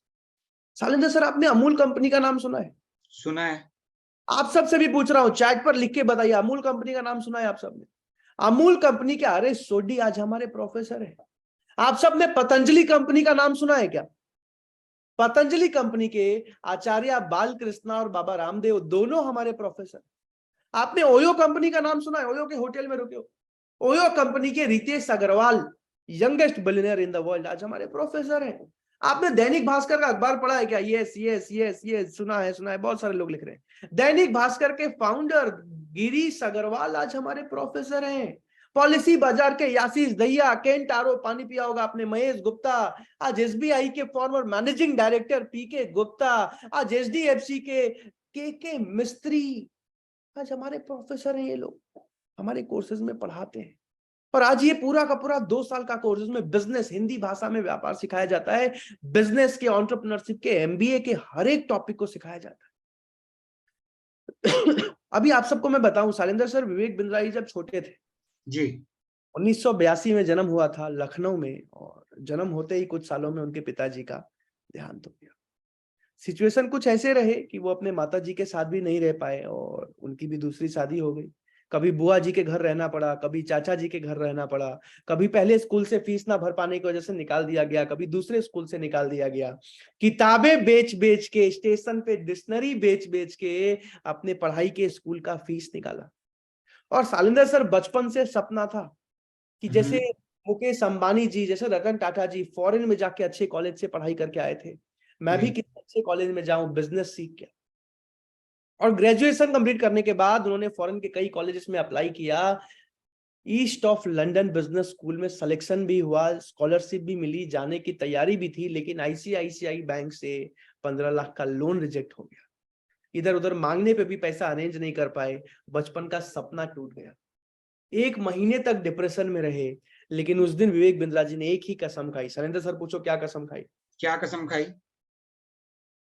शैलेंद्र सर, आपने अमूल कंपनी का नाम सुना है? सुना है। आप सबसे भी पूछ रहा हूं, चैट पर लिख के बताइए, अमूल कंपनी का नाम सुना है आप सबने? अमूल कंपनी के आर एस सोडी आज हमारे प्रोफेसर है। आप सबने पतंजलि कंपनी का नाम सुना है क्या? पतंजलि कंपनी के आचार्य बालकृष्णा और बाबा रामदेव दोनों हमारे प्रोफेसर। आपने ओयो कंपनी का नाम सुना है? ओयो के होटल में रुके हो, ओयो कंपनी के Ritesh Agarwal, youngest billionaire in the world, आज हमारे प्रोफेसर हैं। आपने दैनिक भास्कर का अखबार पढ़ा है क्या? यस यस यस यस, सुना है, बहुत सारे लोग लिख रहे हैं। दैनिक भास्कर के फाउंडर गिरीश अग्रवाल आज हमारे प्रोफेसर हैं। पॉलिसी बाजार के यासीस दहिया, केंट आरो, पानी पिया होगा आपने, महेश गुप्ता, आज एसबीआई के फॉर्मर मैनेजिंग डायरेक्टर पीके गुप्ता, आज एचडीएफसी के मिस्त्री आज हमारे प्रोफेसर हैं। ये लोग हमारे कोर्सेज में पढ़ाते हैं। और आज ये पूरा का पूरा 2 साल का कोर्स, इसमें बिजनेस, हिंदी भाषा में व्यापार सिखाया जाता है, बिजनेस के, एंटरप्रेन्योरशिप के, एमबीए के हर एक टॉपिक को सिखाया जाता है। अभी आप सबको मैं बताऊं, शैलेंद्र सर, विवेक बिंद्रा जब छोटे थे जी, 1982 में जन्म हुआ था लखनऊ में, और जन्म होते ही कुछ सालों में उनके पिताजी का देहांत हो गया। सिचुएशन कुछ ऐसे रहे कि वो अपने माताजी के साथ भी नहीं रह पाए और उनकी भी दूसरी शादी हो गई। कभी बुआ जी के घर रहना पड़ा, कभी चाचा जी के घर रहना पड़ा, कभी पहले स्कूल से फीस ना भर पाने की वजह से निकाल दिया गया, कभी दूसरे स्कूल से निकाल दिया गया। किताबें बेच बेच के, स्टेशन पे डिक्शनरी बेच बेच के अपने पढ़ाई के स्कूल का फीस निकाला। और शैलेंद्र सर बचपन से सपना था कि जैसे मुकेश अंबानी जी, जैसे रतन टाटा जी फॉरेन में जाके अच्छे कॉलेज से पढ़ाई करके आए थे, मैं भी किसी अच्छे कॉलेज में जाऊं, बिजनेस सीख के। और ग्रेजुएशन कंप्लीट करने के बाद उन्होंने फॉरेन के कई कॉलेजेस में अप्लाई किया। East of London business school में सिलेक्शन भी हुआ, स्कॉलरशिप भी मिली, जाने की तैयारी भी थी, लेकिन आईसीआईसीआई बैंक से 15 लाख का लोन रिजेक्ट हो गया। इधर उधर मांगने पे भी पैसा अरेंज नहीं कर पाए, बचपन का सपना टूट गया। 1 महीने तक डिप्रेशन में रहे, लेकिन उस दिन विवेक बिंद्रा जी ने एक ही कसम खाई। शैलेंद्र सर पूछो क्या कसम खाई? क्या कसम खाई?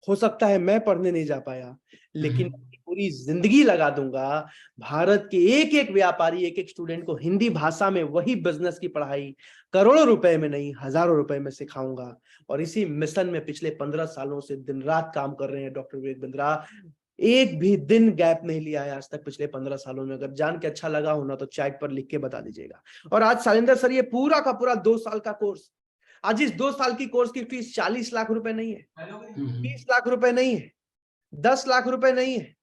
हो सकता है मैं पढ़ने नहीं जा पाया, लेकिन पूरी जिंदगी लगा दूंगा भारत के एक एक व्यापारी, एक एक स्टूडेंट को हिंदी भाषा में वही बिजनेस की पढ़ाई करोड़ों रुपए में नहीं, हजारों रुपए में सिखाऊंगा। और इसी मिशन में पिछले 15 सालों से दिन रात काम कर रहे हैं डॉक्टर विवेक बिंद्रा। एक भी दिन गैप नहीं लिया है आज तक पिछले 15 सालों में। अगर जान के अच्छा लगा हो ना तो चैट पर लिख के बता दीजिएगा। और आज शैलेंद्र सर ये पूरा का पूरा 2 साल का कोर्स, आज इस 2 साल की कोर्स की फीस 40 लाख रुपए नहीं है, 20 लाख रुपए नहीं है, 10 लाख रुपए नहीं है,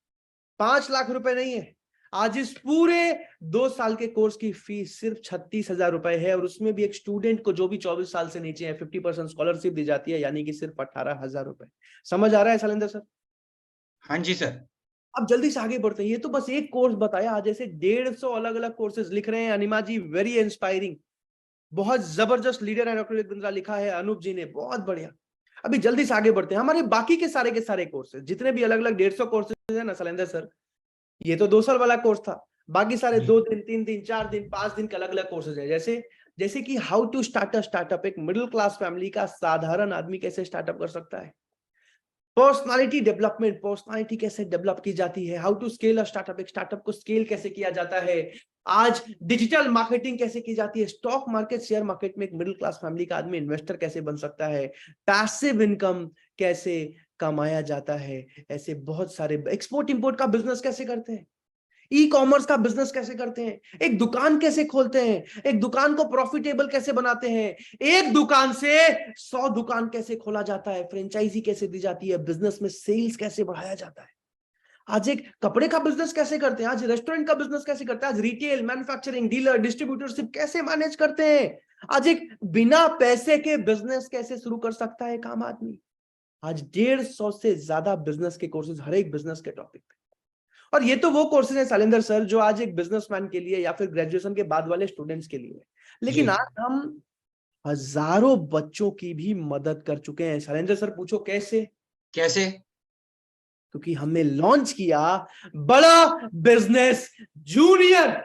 5 लाख रुपए नहीं है। आज इस पूरे 2 साल के कोर्स की फीस सिर्फ 36,000 रुपए है। और उसमें भी एक स्टूडेंट को जो भी 24 साल से नीचे है 50% स्कॉलरशिप दी जाती है, यानी कि सिर्फ 18,000 रुपए। समझ आ रहा है शैलेंद्र सर? हाँ जी सर। अब जल्दी से आगे बढ़ते हैं। ये तो बस एक कोर्स बताया, आज ऐसे 150 अलग अलग कोर्सेज लिख रहे हैं। अनिमा जी वेरी इंस्पायरिंग, बहुत जबरदस्त लीडर है डॉक्टर विवेक बिंद्रा, लिखा है अनूप जी ने, बहुत बढ़िया। अभी जल्दी से आगे बढ़ते हैं। हमारे बाकी के सारे कोर्सेज, जितने भी अलग अलग 150 कोर्सेज है ना शैलेंद्र सर, ये तो 2 साल वाला कोर्स था। बाकी सारे 2 दिन, 3 दिन, 4 दिन, 5 दिन के अलग अलग कोर्सेज है। जैसे कि how to start a startup, एक मिडिल क्लास फैमिली का साधारण आदमी कैसे स्टार्टअप कर सकता है। पर्सनालिटी डेवलपमेंट, पर्सनालिटी कैसे डेवलप की जाती है। How to scale a startup, एक स्टार्टअप को स्केल कैसे किया जाता है। आज डिजिटल मार्केटिंग कैसे की जाती है। स्टॉक मार्केट, शेयर मार्केट में एक मिडिल क्लास फैमिली का आदमी इन्वेस्टर कैसे बन सकता है। पैसिव इनकम कैसे कमाया जाता है। ऐसे बहुत सारे, एक्सपोर्ट इंपोर्ट का बिजनेस कैसे करते हैं, ई कॉमर्स का बिजनेस कैसे करते हैं, एक दुकान कैसे खोलते हैं, एक दुकान को प्रॉफिटेबल कैसे बनाते हैं, एक दुकान से 100 दुकान कैसे खोला जाता है, फ्रेंचाइजी कैसे दी जाती है, बिजनेस में सेल्स कैसे बढ़ाया जाता है। आज एक कपड़े का बिजनेस कैसे करते हैं, आज रेस्टोरेंट का बिजनेस कैसे करते हैं, आज रिटेल, मैन्युफैक्चरिंग, डीलर, डिस्ट्रीब्यूटरशिप कैसे मैनेज करते हैं। आज एक बिना पैसे के बिजनेस कैसे शुरू कर सकता है एक आम आदमी। आज 150 से ज्यादा बिजनेस के कोर्सेज हर एक बिजनेस के टॉपिक पे। और ये तो वो कोर्सेज है शैलेंद्र सर जो आज एक बिजनेसमैन के लिए या फिर ग्रेजुएशन के बाद वाले स्टूडेंट्स के लिए है, लेकिन आज हम हजारों बच्चों की भी मदद कर चुके हैं। शैलेंद्र सर पूछो कैसे? कैसे? क्योंकि हमने लॉन्च किया बड़ा बिजनेस जूनियर,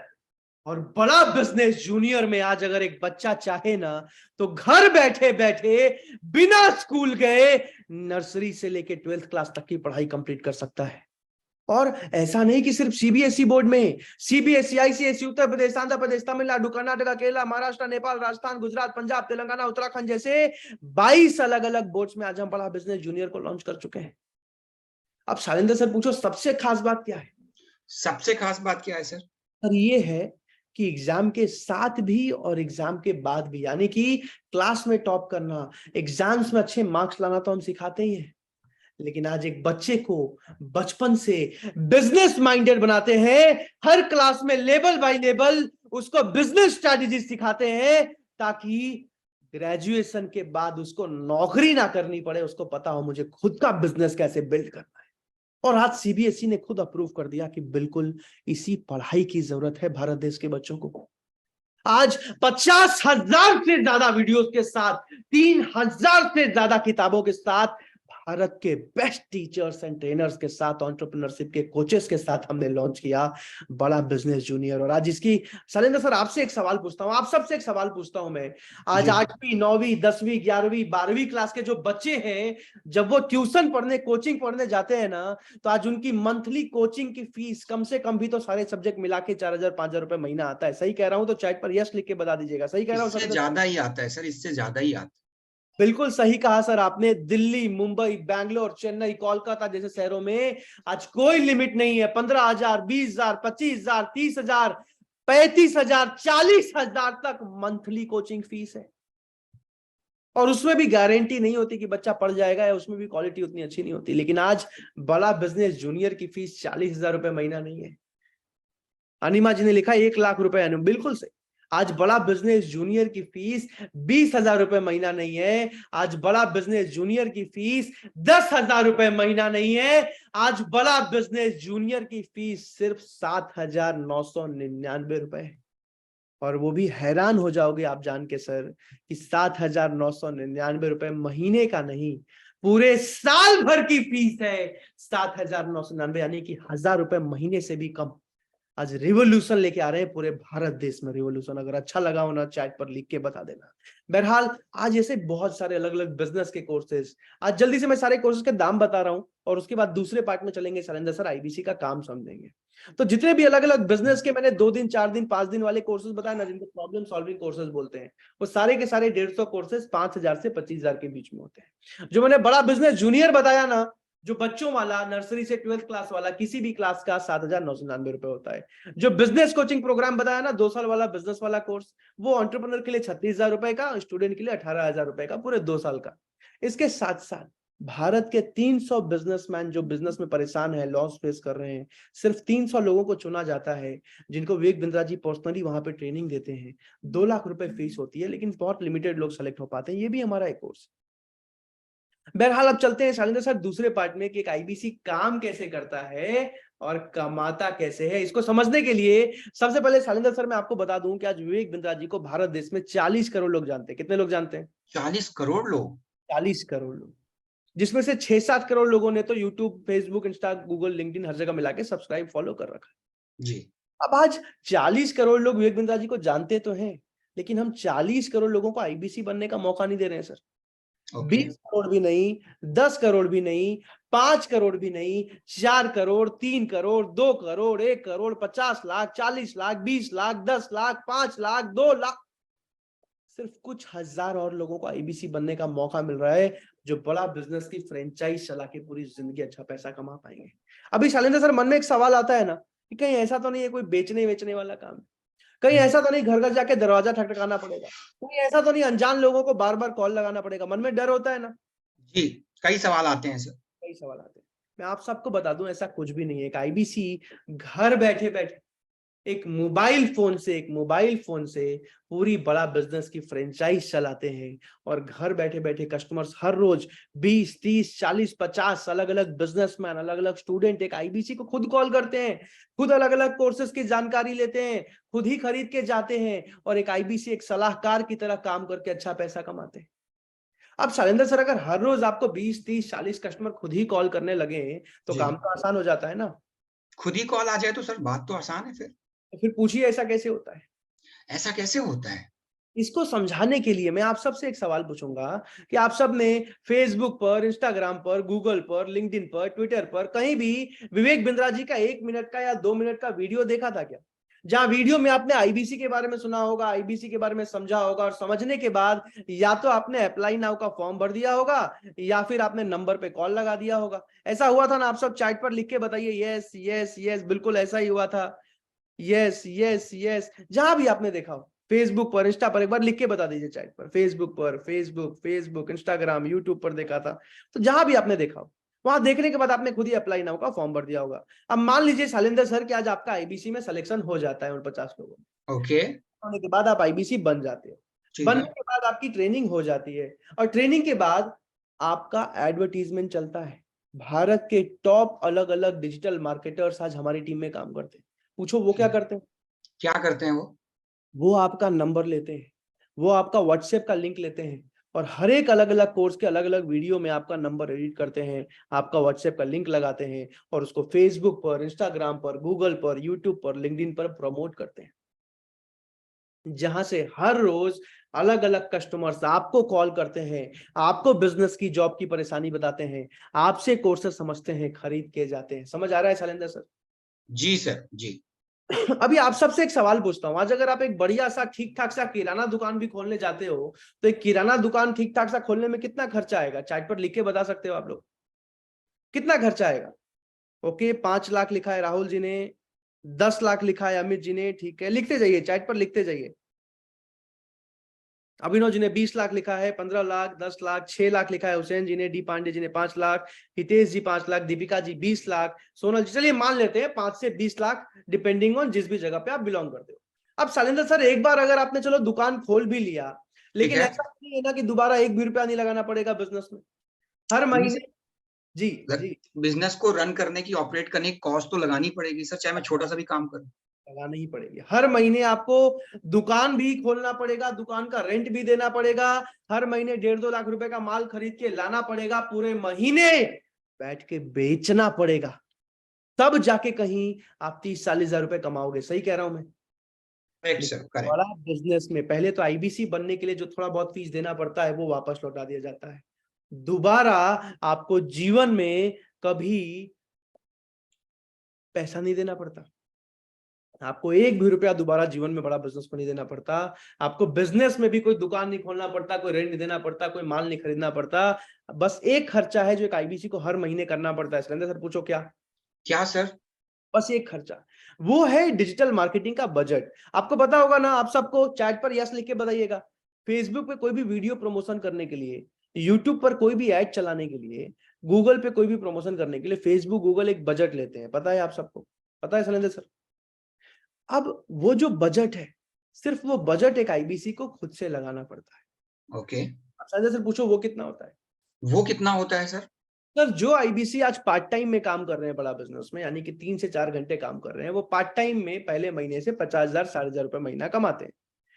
और बड़ा बिजनेस जूनियर में आज अगर एक बच्चा चाहे ना तो घर बैठे बैठे बिना स्कूल गए नर्सरी से लेके 12th क्लास तक की पढ़ाई कंप्लीट कर सकता है। और ऐसा नहीं कि सिर्फ सीबीएसई बोर्ड में, सीबीएसई, आईसीएसई, उत्तर प्रदेश, आंध्र प्रदेश, तमिलनाडु, कर्नाटक, केरला, महाराष्ट्र, नेपाल, राजस्थान, गुजरात, पंजाब, तेलंगाना, उत्तराखंड जैसे 22 अलग अलग बोर्ड्स में आज हम बड़ा बिजनेस जूनियर को लॉन्च कर चुके हैं। अब शैलेंद्र सर पूछो सबसे खास बात क्या है? सबसे खास बात क्या है सर? सर ये है कि एग्जाम के साथ भी और एग्जाम के बाद भी, यानी कि क्लास में टॉप करना, एग्जाम्स में अच्छे मार्क्स लाना तो हम सिखाते ही हैं, लेकिन आज एक बच्चे को बचपन से बिजनेस माइंडेड बनाते हैं। हर क्लास में लेवल बाय लेवल उसको बिजनेस स्ट्रैटेजी सिखाते हैं, ताकि ग्रेजुएशन के बाद उसको नौकरी ना करनी पड़े, उसको पता हो मुझे खुद का बिजनेस कैसे बिल्ड करना है। और आज सीबीएसई ने खुद अप्रूव कर दिया कि बिल्कुल इसी पढ़ाई की जरूरत है भारत देश के बच्चों को। आज 50,000 से ज्यादा वीडियोस के साथ, 3,000 से ज्यादा किताबों के साथ, भारत के बेस्ट टीचर्स एंड ट्रेनर्स के साथ, एंटरप्रेन्योरशिप के कोचेस के साथ हमने लॉन्च किया बड़ा बिजनेस जूनियर। और आज इसकी शैलेंद्र सर आपसे एक सवाल पूछता हूं, आप सबसे एक सवाल पूछता हूं मैं। आज 8वीं 9वीं 10वीं 11वीं 12वीं क्लास के जो बच्चे हैं, जब वो ट्यूशन पढ़ने, कोचिंग पढ़ने जाते हैं ना, तो आज उनकी मंथली कोचिंग की फीस कम से कम भी तो सारे सब्जेक्ट मिला के 4,000 5,000 रुपए महीना आता है। सही कह रहा हूं तो चैट पर यस लिख के बता दीजिएगा। सही कह रहा हूं इससे सर? ज्यादा ही आता है सर, इससे ज्यादा ही आता है। बिल्कुल सही कहा सर आपने। दिल्ली, मुंबई, बैंगलोर, चेन्नई, कोलकाता जैसे शहरों में आज कोई लिमिट नहीं है। 15,000, 20,000, 25,000, 30,000, 35,000, 40,000 तक मंथली कोचिंग फीस है। और उसमें भी गारंटी नहीं होती कि बच्चा पढ़ जाएगा, या उसमें भी क्वालिटी उतनी अच्छी नहीं होती। लेकिन आज बड़ा बिजनेस जूनियर की फीस 40,000 रुपए महीना नहीं है। अनिमा जी ने लिखा 1,00,000 रुपए एनुअल, बिल्कुल सही। आज बड़ा बिजनेस जूनियर की फीस 20,000 रुपए महीना नहीं है। आज बड़ा बिजनेस जूनियर की फीस 10,000 रुपए महीना नहीं है। आज बड़ा बिजनेस जूनियर की फीस सिर्फ 7,999 रुपए है। और वो भी हैरान हो जाओगे आप जान के सर कि 7,999 रुपए महीने का नहीं, पूरे साल भर की फीस है 7,999, यानी कि 1,000 रुपए महीने से भी कम। आज रिवोल्यूशन लेके आ रहे हैं पूरे भारत देश में रिवोल्यूशन। अगर अच्छा लगा हो ना, चैट पर लिख के बता देना। बहरहाल आज ऐसे बहुत सारे अलग अलग बिजनेस के कोर्सेज, आज जल्दी से मैं सारे कोर्सेज के दाम बता रहा हूं, और उसके बाद दूसरे पार्ट में चलेंगे शैलेंद्र सर, आईबीसी का काम समझेंगे। तो जितने भी अलग अलग बिजनेस के मैंने 2 दिन 4 दिन 5 दिन वाले कोर्सेज बताए ना, जिनको प्रॉब्लम सॉल्विंग कोर्सेज बोलते हैं, वो सारे के सारे 150 कोर्सेज 5,000 से 25,000 के बीच में होते हैं। जो मैंने बड़ा बिजनेस जूनियर बताया ना, जो बच्चों वाला, नर्सरी से 12th क्लास वाला, किसी भी क्लास का 7,999 रुपए होता है। जो बिजनेस कोचिंग प्रोग्राम बताया ना, 2 साल वाला बिजनेस वाला कोर्स, वो एंटरप्रेन्योर के लिए 36,000 रुपए का, स्टूडेंट के लिए 18,000 रुपए का, पूरे 2 साल का। इसके साथ साथ भारत के 300 बिजनेसमैन जो बिजनेस में परेशान है, लॉस फेस कर रहे हैं, सिर्फ 300 लोगों को चुना जाता है, जिनको विवेक बिंद्रा जी पर्सनली वहां पे ट्रेनिंग देते हैं। 2 लाख रुपए फीस होती है, लेकिन बहुत लिमिटेड लोग सेलेक्ट हो पाते हैं। ये भी हमारा एक कोर्स। बहरहाल अब चलते हैं शैलेंद्र सर दूसरे पार्ट में कि एक आईबीसी काम कैसे करता है और कमाता कैसे है। इसको समझने के लिए सबसे पहले शैलेंद्र सर मैं आपको बता दूं कि आज विवेक बिंद्रा जी को भारत देश में 40 करोड़ लोग जानते हैं। कितने लोग जानते हैं? 40 करोड़ लोग। 40 करोड़ लोग, जिसमें से 6-7 करोड़ लोगों ने तो YouTube, Facebook, Insta, Google, LinkedIn हर जगह मिला के सब्सक्राइब, फॉलो कर रखा है जी। अब आज 40 करोड़ लोग विवेक बिंद्रा जी को जानते तो हैं, लेकिन हम 40 करोड़ लोगों को आईबीसी बनने का मौका नहीं दे रहे हैं सर। 20 करोड़ भी नहीं, 10 करोड़ भी नहीं, 5 करोड़ भी नहीं, 4 करोड़, 3 करोड़, 2 करोड़, 1 करोड़, 50 लाख, 40 लाख, 20 लाख, 10 लाख, 5 लाख, 2 लाख, सिर्फ कुछ हजार और लोगों को आईबीसी बनने का मौका मिल रहा है, जो बड़ा बिजनेस की फ्रेंचाइज चला के पूरी जिंदगी अच्छा पैसा कमा पाएंगे। अभी शैलेंद्र सर मन में एक सवाल आता है ना कि कहीं ऐसा तो नहीं है कोई बेचने वेचने वाला काम है, कहीं ऐसा तो नहीं घर घर जाके दरवाजा ठकठकाना पड़ेगा, कहीं ऐसा तो नहीं अनजान लोगों को बार बार कॉल लगाना पड़ेगा। मन में डर होता है ना? जी, कई सवाल आते हैं सर। कई सवाल आते हैं। मैं आप सबको बता दूं ऐसा कुछ भी नहीं है। एक आईबीसी घर बैठे बैठे एक मोबाइल फोन से पूरी बड़ा बिजनेस की फ्रेंचाइज चलाते हैं, और घर बैठे बैठे कस्टमर्स हर रोज 20, 30, 40, 50 अलग अलग बिजनेसमैन, अलग अलग स्टूडेंट एक आईबीसी को खुद कॉल करते हैं, खुद अलग अलग कोर्सेज की जानकारी लेते हैं, खुद ही खरीद के जाते हैं, और एक आईबीसी एक सलाहकार की तरह काम करके अच्छा पैसा कमाते हैं। अब शैलेंद्र सर अगर हर रोज आपको 20, 30, 40 कस्टमर खुद ही कॉल करने लगे तो काम तो आसान हो जाता है ना? खुद ही कॉल आ जाए तो सर बात तो आसान है। फिर पूछिए ऐसा कैसे होता है? ऐसा कैसे होता है? इसको समझाने के लिए मैं आप सबसे एक सवाल पूछूंगा कि आप सब ने फेसबुक पर, इंस्टाग्राम पर, गूगल पर, लिंक्डइन पर, ट्विटर पर कहीं भी विवेक बिंद्रा जी का 1 मिनट का या 2 मिनट का वीडियो देखा था क्या? जहां वीडियो में आपने आईबीसी के बारे में सुना होगा, आईबीसी के बारे में समझा होगा, और समझने के बाद या तो आपने अप्लाई नाउ का फॉर्म भर दिया होगा या फिर आपने नंबर पे कॉल लगा दिया होगा। ऐसा हुआ था ना? आप सब चैट पर लिख के बताइए यस यस यस, बिल्कुल ऐसा ही हुआ था। यस यस यस, जहां भी आपने देखा हो, फेसबुक पर, इंस्टा पर, एक बार लिख के बता दीजिए चैट पर, फेसबुक पर, फेसबुक, इंस्टाग्राम, यूट्यूब पर देखा था। तो जहां भी आपने देखा हो, वहां देखने के बाद आपने खुद ही अप्लाई नाउ का फॉर्म भर दिया होगा। अब मान लीजिए शैलेंद्र सर कि आज आपका आईबीसी में सिलेक्शन हो जाता है उन 50 लोगों में। ओके, होने के बाद आप आईबीसी बन जाते हो। ठीक बनने है। के बाद आपकी ट्रेनिंग हो जाती है, और ट्रेनिंग के बाद आपका एडवर्टीजमेंट चलता है। भारत के टॉप अलग अलग डिजिटल मार्केटर्स आज हमारी टीम में काम करते हैं। पूछो वो क्या करते हैं? क्या करते हैं वो? वो आपका नंबर लेते हैं, वो आपका व्हाट्सएप का लिंक लेते हैं, और हर एक अलग अलग कोर्स के अलग अलग वीडियो में आपका नंबर एडिट करते हैं, आपका व्हाट्सएप का लिंक लगाते हैं, और उसको फेसबुक पर, इंस्टाग्राम पर, गूगल पर, यूट्यूब पर, लिंक्डइन पर प्रमोट करते हैं। जहां से हर रोज अलग अलग कस्टमर्स आपको कॉल करते हैं, आपको बिजनेस की, जॉब की परेशानी बताते हैं, आपसे कोर्सेज समझते हैं, खरीद के जाते हैं। समझ आ रहा है शैलेंद्र सर? जी सर, जी। अभी आप सबसे एक सवाल पूछता हूं, आज अगर आप एक बढ़िया सा ठीक ठाक सा किराना दुकान भी खोलने जाते हो, तो एक किराना दुकान ठीक ठाक सा खोलने में कितना खर्चा आएगा? चैट पर लिख के बता सकते हो आप लोग, कितना खर्चा आएगा? ओके, 5 लाख लिखा है राहुल जी ने, 10 लाख लिखा है अमित जी ने, ठीक है, लिखते जाइए, चैट पर लिखते जाइए। अभिनव जी ने 20 लाख लिखा है, 15 लाख, 10 लाख, 6 लाख लिखा है हुसैन जी ने, डी पांडे जी ने 5 लाख, हितेश जी 5 लाख, दीपिका जी 20 लाख, सोनल जी, चलिए मान लेते हैं 5 से 20 लाख, डिपेंडिंग ऑन जिस भी जगह पे आप बिलोंग करते हो। अब शैलेंद्र सर, एक बार अगर आपने चलो दुकान खोल भी लिया, लेकिन है। ऐसा नहीं है ना कि दोबारा एक भी रुपया नहीं लगाना पड़ेगा बिजनेस में हर महीने? जी जी, बिजनेस को रन करने की, ऑपरेट करने की कॉस्ट तो लगानी पड़ेगी सर, चाहे मैं छोटा सा भी काम करूं। लगाना ही पड़ेगी। हर महीने आपको दुकान भी खोलना पड़ेगा, दुकान का रेंट भी देना पड़ेगा, हर महीने 1.5-2 लाख रुपए का माल खरीद के लाना पड़ेगा, पूरे महीने बैठ के बेचना पड़ेगा, तब जाके कहीं आप 30-40 हजार रुपए कमाओगे। सही कह रहा हूं मैं? Correct sir, correct. बड़ा बिजनेस में पहले तो आईबीसी बनने के लिए जो थोड़ा बहुत फीस देना पड़ता है वो वापस लौटा दिया जाता है। दोबारा आपको जीवन में कभी पैसा नहीं देना पड़ता, आपको एक भी रुपया दोबारा जीवन में बड़ा बिजनेस में नहीं देना पड़ता। आपको बिजनेस में भी कोई दुकान नहीं खोलना पड़ता, कोई रेंट नहीं देना पड़ता, कोई माल नहीं खरीदना पड़ता। बस एक खर्चा है जो एक आईबीसी को हर महीने करना पड़ता है। सुरेंद्र सर पूछो क्या? क्या सर? बस एक खर्चा, वो है डिजिटल मार्केटिंग का बजट। आपको पता होगा ना, आप सबको चैट पर यस लिख के बताइएगा। फेसबुक पे कोई भी वीडियो प्रमोशन करने के लिए, यूट्यूब पर कोई भी एड चलाने के लिए, गूगल पे कोई भी प्रमोशन करने के लिए फेसबुक, गूगल एक बजट लेते हैं। पता है आप सबको? पता है शैलेंद्र सर? अब वो जो बजट है, सिर्फ वो बजट एक आईबीसी को खुद से लगाना पड़ता है। ओके। संजय सर पूछो वो कितना होता है? वो कितना होता है सर? सर, जो आईबीसी आज पार्ट टाइम में काम कर रहे हैं बड़ा बिजनेस में, यानी कि 3 से 4 घंटे काम कर रहे हैं, वो पार्ट टाइम में पहले महीने से 50,000 60,000 रुपए महीना कमाते हैं।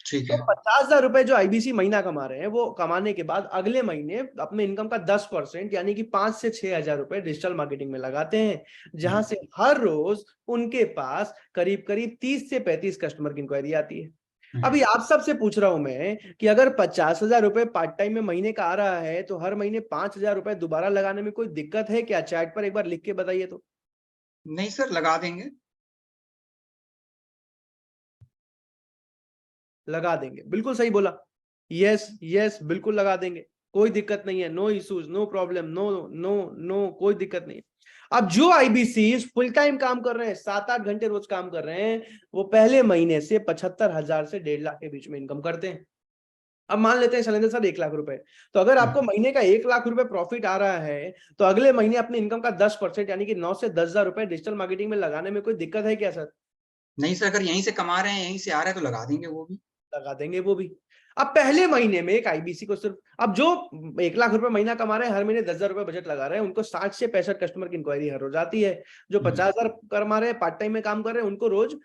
ठीक तो है। 50,000 रुपए जो आईबीसी महीना कमा रहे हैं, वो कमाने के बाद अगले महीने अपने इनकम का 10% यानी कि 5 से 6,000 रुपए डिजिटल मार्केटिंग में लगाते हैं, जहां से हर रोज उनके पास करीब करीब 30 से 35 कस्टमर की इंक्वायरी आती है। अभी आप सबसे पूछ रहा हूं मैं कि अगर 50,000 रुपए पार्ट टाइम में महीने का आ रहा है, तो हर महीने 5,000 रुपए दोबारा लगाने में कोई दिक्कत है क्या? चैट पर एक बार लिख के बताइए तो। नहीं सर, लगा देंगे। लगा देंगे, बिल्कुल सही बोला। यस यस, बिल्कुल लगा देंगे, कोई दिक्कत नहीं है। No issues, no problem, no no no, कोई दिक्कत नहीं है। अब जो आईबीसी फुल टाइम काम कर रहे हैं, 7-8 घंटे रोज काम कर रहे हैं, वो पहले महीने से 75,000 से 1.5 लाख के बीच में इनकम करते हैं। अब मान लेते हैं शैलेंद्र सर 1 लाख रुपए, तो अगर आपको महीने का 1 लाख रुपए प्रॉफिट आ रहा है, तो अगले महीने अपनी इनकम का 10% यानी कि 9 से 10,000 रुपए डिजिटल मार्केटिंग में लगाने में कोई दिक्कत है क्या सर? नहीं सर, अगर यहीं से कमा रहे हैं, यहीं से आ रहा है, तो लगा देंगे वो भी। लगा देंगे वो भी। अब पहले महीने में एक आईबीसी को सिर्फ, अब जो 1 लाख रुपए महीना कमा रहे हैं, हर महीने 10,000 रुपए बजट लगा रहे हैं, उनको 60 से 65 कस्टमर की इंक्वायरी हर रोज आती है। जो 50,000 कमा रहे हैं, पार्ट टाइम में काम कर रहे हैं, उनको रोज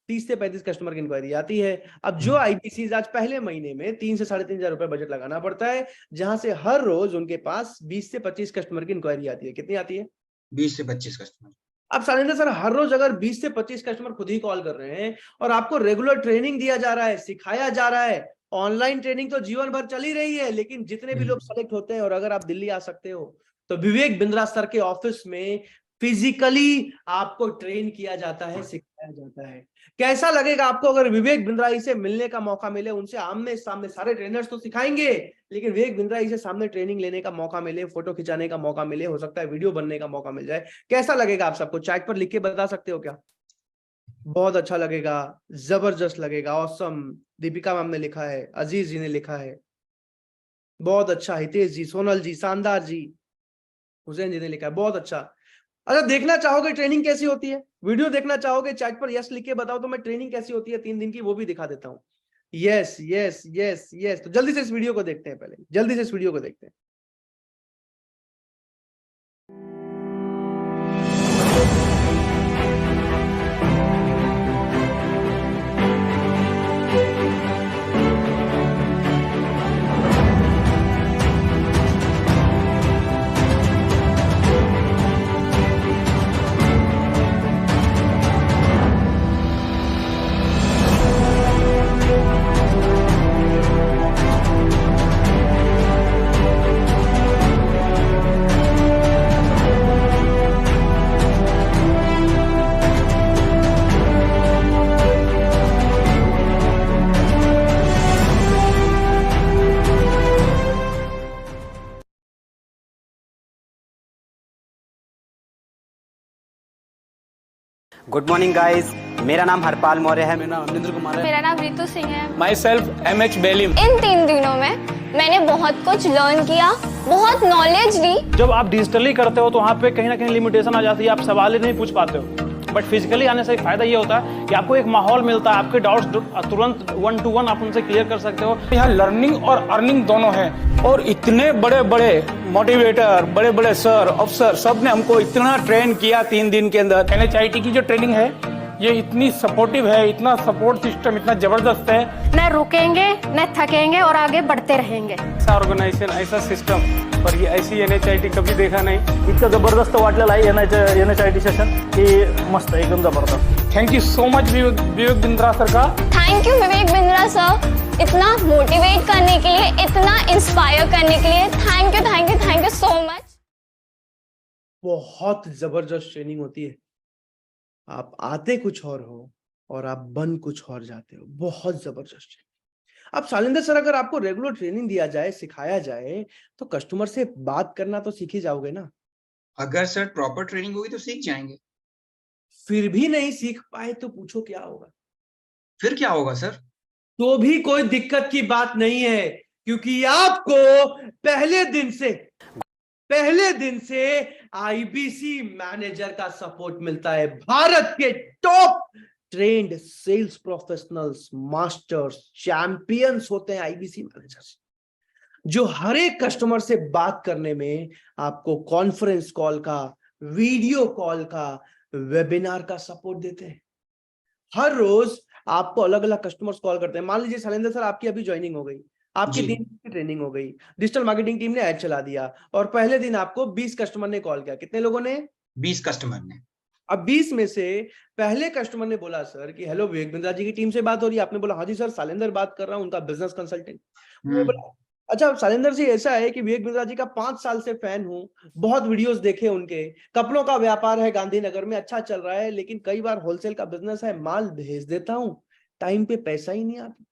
30 से 35 कस्टमर की इंक्वायरी आती है। अब जो आईबीसी आज पहले महीने में 3 से 3,500 रुपए बजट लगाना पड़ता है, जहां से हर रोज उनके पास 20 से 25 कस्टमर की इंक्वायरी आती है। कितनी आती है? 20 से 25 कस्टमर। अब शैलेंद्र सर, हर रोज अगर 20 से 25 कस्टमर खुद ही कॉल कर रहे हैं, और आपको रेगुलर ट्रेनिंग दिया जा रहा है, सिखाया जा रहा है, ऑनलाइन ट्रेनिंग तो जीवन भर चल ही रही है, लेकिन जितने भी लोग सेलेक्ट होते हैं, और अगर आप दिल्ली आ सकते हो, तो विवेक बिंद्रा सर के ऑफिस में फिजिकली आपको ट्रेन किया जाता है, सिखाया जाता है। कैसा लगेगा आपको अगर विवेक बिंद्राई से मिलने का मौका मिले, उनसे आमने सामने? सारे ट्रेनर्स तो सिखाएंगे, लेकिन विवेक बिंद्राई से सामने ट्रेनिंग लेने का मौका मिले, फोटो खिंचाने का मौका मिले, हो सकता है वीडियो बनने का मौका मिल जाए, कैसा लगेगा आप सबको? चैट पर लिख के बता सकते हो क्या? बहुत अच्छा लगेगा, जबरदस्त लगेगा, ऑसम। दीपिका मैम ने लिखा है, अजीज जी ने लिखा है, बहुत अच्छा। हितेश जी, सोनल जी, शानदार जी, हुसैन जी ने लिखा है, बहुत अच्छा। अच्छा, देखना चाहोगे ट्रेनिंग कैसी होती है? वीडियो देखना चाहोगे? चैट पर यस लिख के बताओ तो मैं ट्रेनिंग कैसी होती है 3 दिन की वो भी दिखा देता हूँ। Yes yes yes yes. तो जल्दी से इस वीडियो को देखते हैं, पहले जल्दी से इस वीडियो को देखते हैं। गुड मॉर्निंग गाइस, मेरा नाम हरपाल मौर्य है। मेरा नाम अमरिंदर कुमार है। मेरा नाम रितु सिंह है। My self MH Belim. इन 3 दिनों में मैंने बहुत कुछ लर्न किया, बहुत नॉलेज ली। जब आप डिजिटली करते हो तो वहाँ पे कहीं ना कहीं लिमिटेशन आ जाती है, आप सवाल ही नहीं पूछ पाते हो। बट फिजिकली आने से एक फायदा ये होता है कि आपको एक माहौल मिलता है, आपके डाउट्स तुरंत 1 to 1 आप उनसे क्लियर कर सकते हो। यहाँ लर्निंग और अर्निंग दोनों है, और इतने बड़े बड़े मोटिवेटर, बड़े बड़े सर, अफसर, सब ने हमको इतना ट्रेन किया 3 दिन के अंदर। NHIT की जो ट्रेनिंग है ये इतनी सपोर्टिव है, इतना सपोर्ट सिस्टम इतना जबरदस्त है। न रुकेंगे न थकेंगे और आगे बढ़ते रहेंगे। ऐसा ऑर्गेनाइजेशन, ऐसा सिस्टम और ये ऐसी NHIT कभी देखा नहीं। इतकं जबरदस्त वाटलेलं आहे NHIT सेशन की मस्त, एकदम जबरदस्त। Thank you so much Vivek Bindra sir का। Thank you Vivek Bindra sir, इतना मोटिवेट करने के लिए, इतना इंस्पायर करने के लिए। Thank you thank you thank you so much. बहुत जबरदस्त ट्रेनिंग होती है। आप आते कुछ और हो और आप बन कुछ और जाते हो। बहुत जबरदस्त ट्रेनिंग। अब शालिंदर सर, अगर आपको रेगुलर ट्रेनिंग दिया जाए, सिखाया जाए, तो कस्टमर से बात करना तो सीख ही जाओगे ना? अगर सर प्रॉपर ट्रेनिंग होगी तो सीख जाएंगे। फिर भी नहीं सीख पाए तो पूछो क्या होगा? फिर क्या होगा सर? तो भी कोई दिक्कत की बात नहीं है, क्योंकि आपको पहले दिन से IBC मैनेजर का सपोर्ट मिलता है। भारत के top trend sales professionals, masters, champions होते हैं IBC मैनेजर्स, जो हर एक कस्टमर से बात करने में आपको कॉन्फ्रेंस कॉल का, वीडियो कॉल का, वेबिनार का सपोर्ट देते हैं। हर रोज आपको अलग अलग कस्टमर्स कॉल करते हैं। मान लीजिए शैलेंद्र सर, आपकी अभी ज्वाइनिंग हो गई, आपकी 3 दिन की ट्रेनिंग हो गई, डिजिटल मार्केटिंग टीम ने ऐड चला दिया और पहले दिन आपको 20 कस्टमर ने कॉल किया। कितने लोगों ने? 20 कस्टमर ने। अब 20 में से पहले कस्टमर ने बोला सर कि हेलो, विवेक बिंद्रा जी की टीम से बात हो रही है। आपने बोला हाँ जी सर, शैलेंद्र बात कर रहा हूँ, उनका बिजनेस कंसल्टेंट। अच्छा शैलेंद्र जी, ऐसा है कि विवेक बिंद्रा जी का 5 साल से फैन हूँ, बहुत वीडियोस देखे उनके। कपड़ों का व्यापार है गांधीनगर में, अच्छा चल रहा है, लेकिन कई बार होलसेल का बिजनेस है, माल भेज देता हूँ, टाइम पे पैसा ही नहीं आता।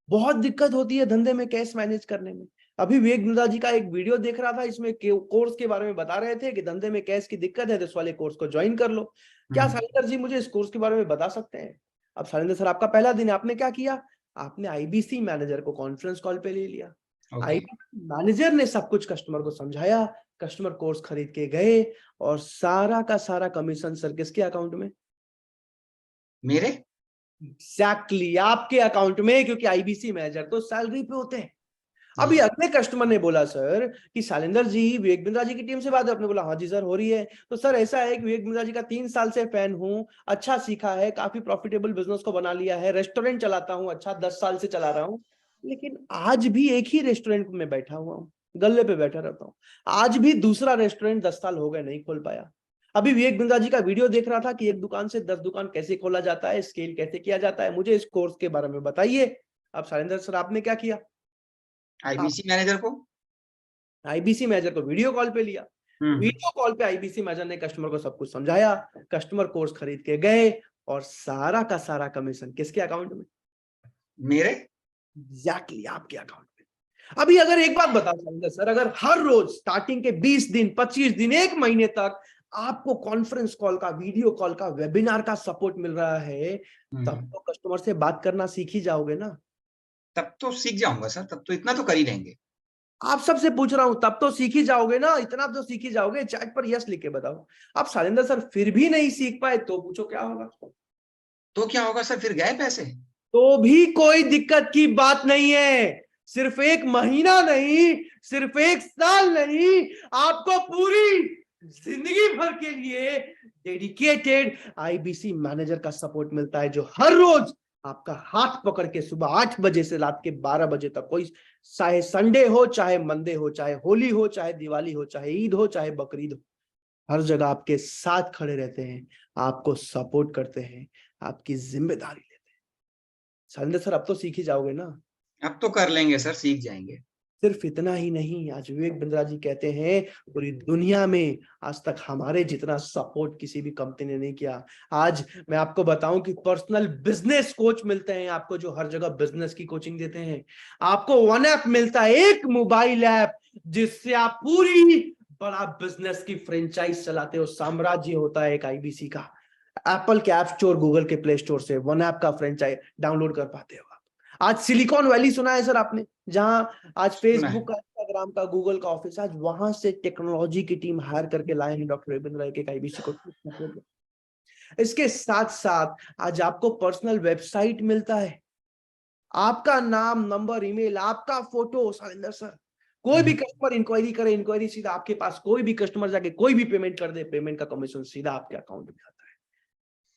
बहुत दिक्कत होती है धंधे में, कैश मैनेज करने में। अभी विवेक बिंद्रा जी का एक वीडियो देख रहा था, इसमें कोर्स के बारे में बता रहे थे कि धंधे में कैश की दिक्कत है तो इस वाले कोर्स को ज्वाइन कर लो। क्या शैलेंद्र जी मुझे इस कोर्स के बारे में बता सकते हैं? अब शैलेंद्र सर, आपका पहला दिन, आपने क्या किया? आपने IBC मैनेजर को कॉन्फ्रेंस कॉल पे ले लिया। IBC मैनेजर ने सब कुछ कस्टमर को समझाया, कस्टमर कोर्स खरीद के गए और सारा का सारा कमीशन सर किसके अकाउंट में? मेरे। एग्जैक्टली, आपके अकाउंट में, क्योंकि IBC मैनेजर तो सैलरी पे होते हैं। अभी अगले कस्टमर ने बोला सर कि शैलेंद्र जी, विवेक बिंद्रा जी की टीम से बात है। आपने बोला हाँ जी सर, हो रही है। तो सर ऐसा है कि विवेक बिंद्रा जी का 3 साल से फैन हूँ, अच्छा सीखा है, काफी प्रॉफिटेबल बिजनेस को बना लिया है, रेस्टोरेंट चलाता हूँ, अच्छा 10 साल से चला रहा हूँ, लेकिन आज भी एक ही रेस्टोरेंट में बैठा हुआ हूँ, गल्ले पे बैठा रहता हूँ। आज भी दूसरा रेस्टोरेंट 10 साल हो गए, नहीं खोल पाया। अभी विवेक बिंद्रा जी का वीडियो देख रहा था कि एक दुकान से 10 दुकान कैसे खोला जाता है, स्केल कैसे किया जाता है। मुझे इस कोर्स के बारे में बताइए। अब शैलेंद्र सर, आपने क्या किया? IBC मैनेजर को वीडियो कॉल पे लिया, वीडियो कॉल पे आईबीसी मैनेजर ने कस्टमर को सब कुछ समझाया, कस्टमर कोर्स खरीद के गए और सारा का सारा कमीशन किसके अकाउंट में? मेरे एग्जैक्टली आपके अकाउंट में। अभी अगर एक बात बता सकते सर, अगर हर रोज स्टार्टिंग के 20 दिन 25 दिन 1 महीने तक आपको कॉन्फ्रेंस कॉल का, वीडियो कॉल का, वेबिनार का सपोर्ट मिल रहा है, तब तो कस्टमर से बात करना सीख ही जाओगे ना। तब तो सीख जाऊंगा सर, तब तो इतना तो कर ही लेंगे। आप सबसे पूछ रहा हूं, तब तो सीख ही जाओगे ना, इतना तो सीख ही जाओगे। चैट पर यस लिख के बताओ। आप शैलेंद्र सर फिर भी नहीं सीख पाए तो पूछो क्या होगा? तो क्या होगा सर? फिर गए पैसे? तो भी कोई दिक्कत की बात नहीं है। सिर्फ 1 महीना नहीं, सिर्फ 1 साल नहीं, आपको पूरी जिंदगी भर के लिए डेडिकेटेड आईबीसी मैनेजर का सपोर्ट मिलता है, जो हर रोज आपका हाथ पकड़ के सुबह 8 बजे से रात के 12 बजे तक, कोई चाहे संडे हो, चाहे मंडे हो, चाहे होली हो, चाहे दिवाली हो, चाहे ईद हो, चाहे बकरीद हो, हर जगह आपके साथ खड़े रहते हैं, आपको सपोर्ट करते हैं, आपकी जिम्मेदारी लेते हैं। शैलेंद्र सर अब तो सीख ही जाओगे ना? अब तो कर लेंगे सर, सीख जाएंगे। सिर्फ इतना ही नहीं, आज विवेक बिंद्रा जी कहते हैं पूरी दुनिया में आज तक हमारे जितना सपोर्ट किसी भी कंपनी ने नहीं किया। आज मैं आपको बताऊं कि पर्सनल बिजनेस कोच मिलते हैं आपको, जो हर जगह बिजनेस की कोचिंग देते हैं। आपको वन ऐप मिलता है, एक मोबाइल ऐप, जिससे आप पूरी बड़ा बिजनेस की फ्रेंचाइज चलाते हो। साम्राज्य होता है एक आईबीसी का। एप्पल के ऐप स्टोर, गूगल के प्ले स्टोर से वन ऐप का फ्रेंचाइज डाउनलोड कर पाते हो। आज सिलिकॉन वैली सुना है सर आपने, जहां आज फेसबुक का, इंस्टाग्राम का, गूगल का ऑफिस, आज वहां से टेक्नोलॉजी की टीम हायर करके लाए हैं डॉक्टर रविंद्र राय के आईबीसी को। इसके साथ साथ आज आपको पर्सनल वेबसाइट मिलता है, आपका नाम, नंबर, ईमेल, आपका फोटो। शैलेंद्र सर कोई भी कस्टमर इंक्वायरी करे, इंक्वायरी सीधा आपके पास, कोई भी कस्टमर जाके कोई भी पेमेंट कर दे, पेमेंट का कमीशन सीधा आपके अकाउंट में आता है।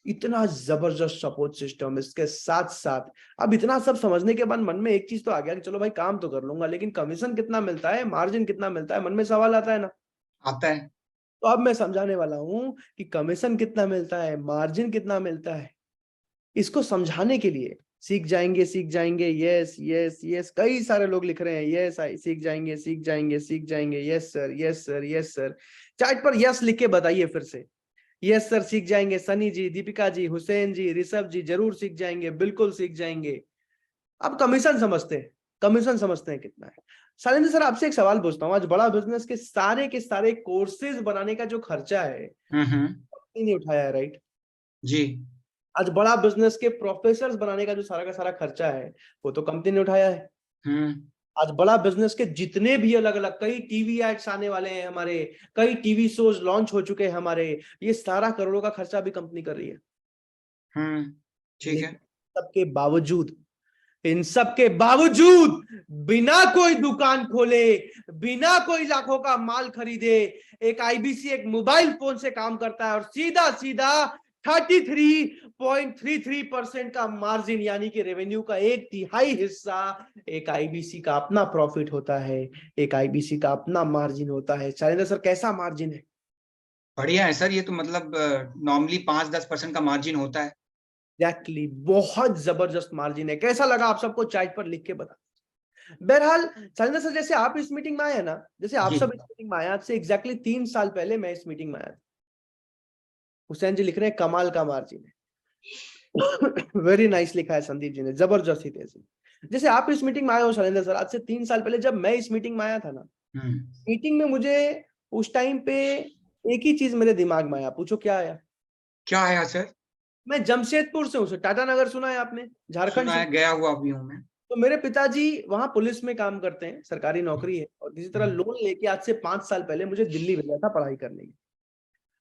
इतना जबरदस्त सपोर्ट सिस्टम। इसके साथ साथ अब इतना सब समझने के बाद मन में एक चीज तो आ गया कि चलो भाई काम तो कर लूंगा, लेकिन कमीशन कितना मिलता है, मार्जिन कितना मिलता है, मन में सवाल आता है ना? आता है। तो अब मैं समझाने वाला हूं कि कमीशन कितना मिलता है, मार्जिन कितना मिलता है। इसको समझाने के लिए सीख जाएंगे, सीख जाएंगे, यस यस यस, कई सारे लोग लिख रहे हैं यस आई, सीख जाएंगे, सीख जाएंगे, सीख जाएंगे, yes sir, yes sir, yes sir. Chat पर यस लिख के बताइए फिर से, यस सर, सीख जाएंगे। सनी जी, दीपिका जी, हुसैन जी, ऋषभ जी, जरूर सीख जाएंगे, बिल्कुल सीख जाएंगे। अब कमीशन समझते हैं, कमीशन समझते हैं कितना है। शैलेंद्र सर आपसे एक सवाल पूछता हूँ, आज बड़ा बिजनेस के सारे कोर्सेज बनाने का जो खर्चा है कंपनी ने उठाया है, राइट जी? आज बड़ा बिजनेस के प्रोफेसर्स बनाने का जो सारा का सारा खर्चा है वो तो कंपनी ने उठाया है। आज बड़ा बिजनेस के जितने भी अलग अलग कई टीवी एड्स आने वाले हैं हमारे, कई टीवी शोज लॉन्च हो चुके हैं हमारे, ये सारा करोड़ों का खर्चा भी कंपनी कर रही है। ठीक है। सबके बावजूद, इन सब के बावजूद, बिना कोई दुकान खोले, बिना कोई लाखों का माल खरीदे, एक आईबीसी एक मोबाइल फोन से काम करता है और सीधा सीधा 33.33% का मार्जिन, यानी कि रेवेन्यू का 1/3 हिस्सा एक आईबीसी का अपना प्रॉफिट होता है, एक आईबीसी का अपना मार्जिन होता है। शैलेंद्र सर कैसा मार्जिन है? बढ़िया है सर, ये तो मतलब नॉर्मली 5-10% का मार्जिन होता है। एग्जैक्टली, बहुत जबरदस्त मार्जिन है। कैसा लगा आप सबको? चैट पर लिख के बता। बहरहाल शैलेंद्र सर, जैसे आप इस मीटिंग में आए ना, जैसे आप सब इस मीटिंग में आए, आज से एग्जैक्टली 3 साल पहले मैं इस मीटिंग में आया था। हुसैन जी लिख रहे हैं कमाल का मार्जिन है। वेरी नाइस लिखा है संदीप जी ने, जबरदस्त ही तेजी। जैसे आप इस मीटिंग में आए हो शैलेंद्र सर, आज से 3 साल पहले जब मैं इस मीटिंग में आया था ना, मीटिंग में मुझे उस टाइम पे एक ही चीज मेरे दिमाग में आया। पूछो क्या आया? क्या आया सर? मैं जमशेदपुर से हूँ सर, टाटा नगर सुना है आपने? झारखंड से गया हुआ भी हूँ मैं। तो मेरे पिताजी वहां पुलिस में काम करते हैं, सरकारी नौकरी है, और किसी तरह लोन लेके आज से 5 साल पहले मुझे दिल्ली भेजा था पढ़ाई करने के।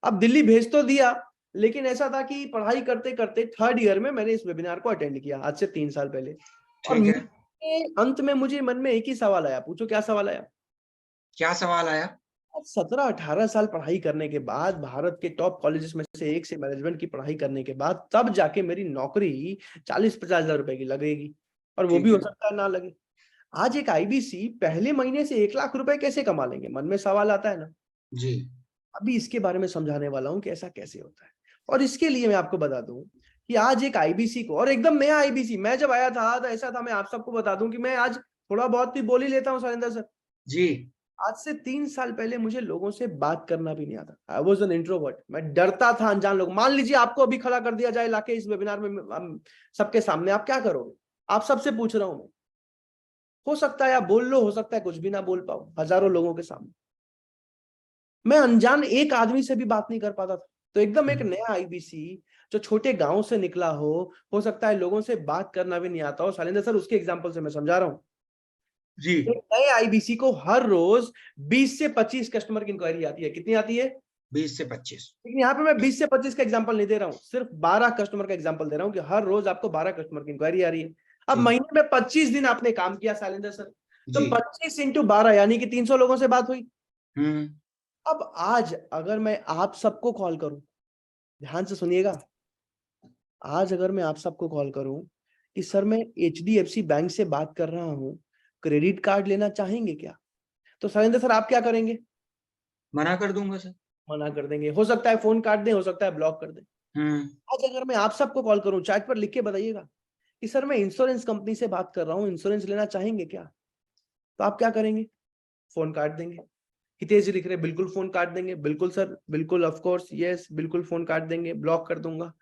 अब दिल्ली भेज तो दिया, लेकिन ऐसा था कि पढ़ाई करते करते 3rd ईयर में मैंने इस वेबिनार को अटेंड किया आज से 3 साल पहले। ठीक है। अंत में मुझे मन में एक ही सवाल आया। पूछो क्या सवाल आया? क्या सवाल आया? 17-18 साल पढ़ाई करने के बाद, भारत के टॉप कॉलेजेस में से एक से मैनेजमेंट की पढ़ाई करने के बाद, तब जाके मेरी नौकरी 40-50 हजार रुपए की लगेगी, और वो भी हो सकता है ना लगे। आज एक आईबीसी पहले महीने से 1 लाख रुपए कैसे कमा लेंगे? मन में सवाल आता है ना जी। अभी इसके बारे में समझाने वाला हूं कि ऐसा कैसे होता है। और इसके लिए मैं आपको बता दूं कि आज एक आईबीसी को, और एकदम नया आईबीसी, मैं जब आया था तो ऐसा था, मैं आप सबको बता दूं कि मैं आज थोड़ा बहुत भी बोल ही लेता हूं शैलेंद्र सर जी। आज से 3 साल पहले मुझे लोगों से बात करना भी नहीं आता। I was an introvert. मैं डरता था अनजान लोग। मान लीजिए आपको अभी खड़ा कर दिया जाए लाके इस वेबिनार में सबके सामने, आप क्या करोगे? आप सबसे पूछ रहा हूं मैं। हो सकता है आप बोल लो, हो सकता है कुछ भी ना बोल पाओ हजारों लोगों के सामने। मैं अनजान एक आदमी से भी बात नहीं कर पाता था। तो एकदम एक नया आईबीसी जो छोटे गांव से निकला हो सकता है लोगों से बात करना भी नहीं आता हो। शैलेंद्र सर, उसके एग्जांपल से मैं समझा रहा हूं जी। एक नए आईबीसी को हर रोज 20 से 25 कस्टमर की इंक्वायरी आती है। कितनी आती है? 20 से 25। लेकिन यहाँ पे मैं 20 से 25 का एग्जांपल नहीं दे रहा हूँ, सिर्फ 12 कस्टमर का एग्जांपल दे रहा हूँ कि हर रोज आपको 12 कस्टमर की इंक्वायरी आ रही है। अब जी। महीने में 25 दिन आपने काम किया शैलेंद्र सर, तो जी। 25 इंटू 12 यानी कि 300 लोगों से बात हुई। हम्म। अब आज अगर मैं आप सबको कॉल करूं, ध्यान से सुनिएगा, आज अगर मैं आप सबको कॉल करूं कि सर मैं HDFC बैंक से बात कर रहा हूं, क्रेडिट कार्ड लेना चाहेंगे क्या? तो शैलेंद्र सर आप क्या करेंगे? मना कर दूंगा सर। मना कर देंगे। हो सकता है फोन काट दें, हो सकता है ब्लॉक कर दें। आज अगर मैं आप सबको कॉल करूं, चैट पर लिख के बताइएगा कि सर मैं इंश्योरेंस कंपनी से बात कर रहा हूं, इंश्योरेंस लेना चाहेंगे क्या? तो आप क्या करेंगे? फोन काट देंगे। हितेश जी लिख रहे बिल्कुल फोन काट देंगे। बिल्कुल सर, बिल्कुल, ऑफ कोर्स, यस, बिल्कुल फोन काट देंगे, ब्लॉक कर दूंगा।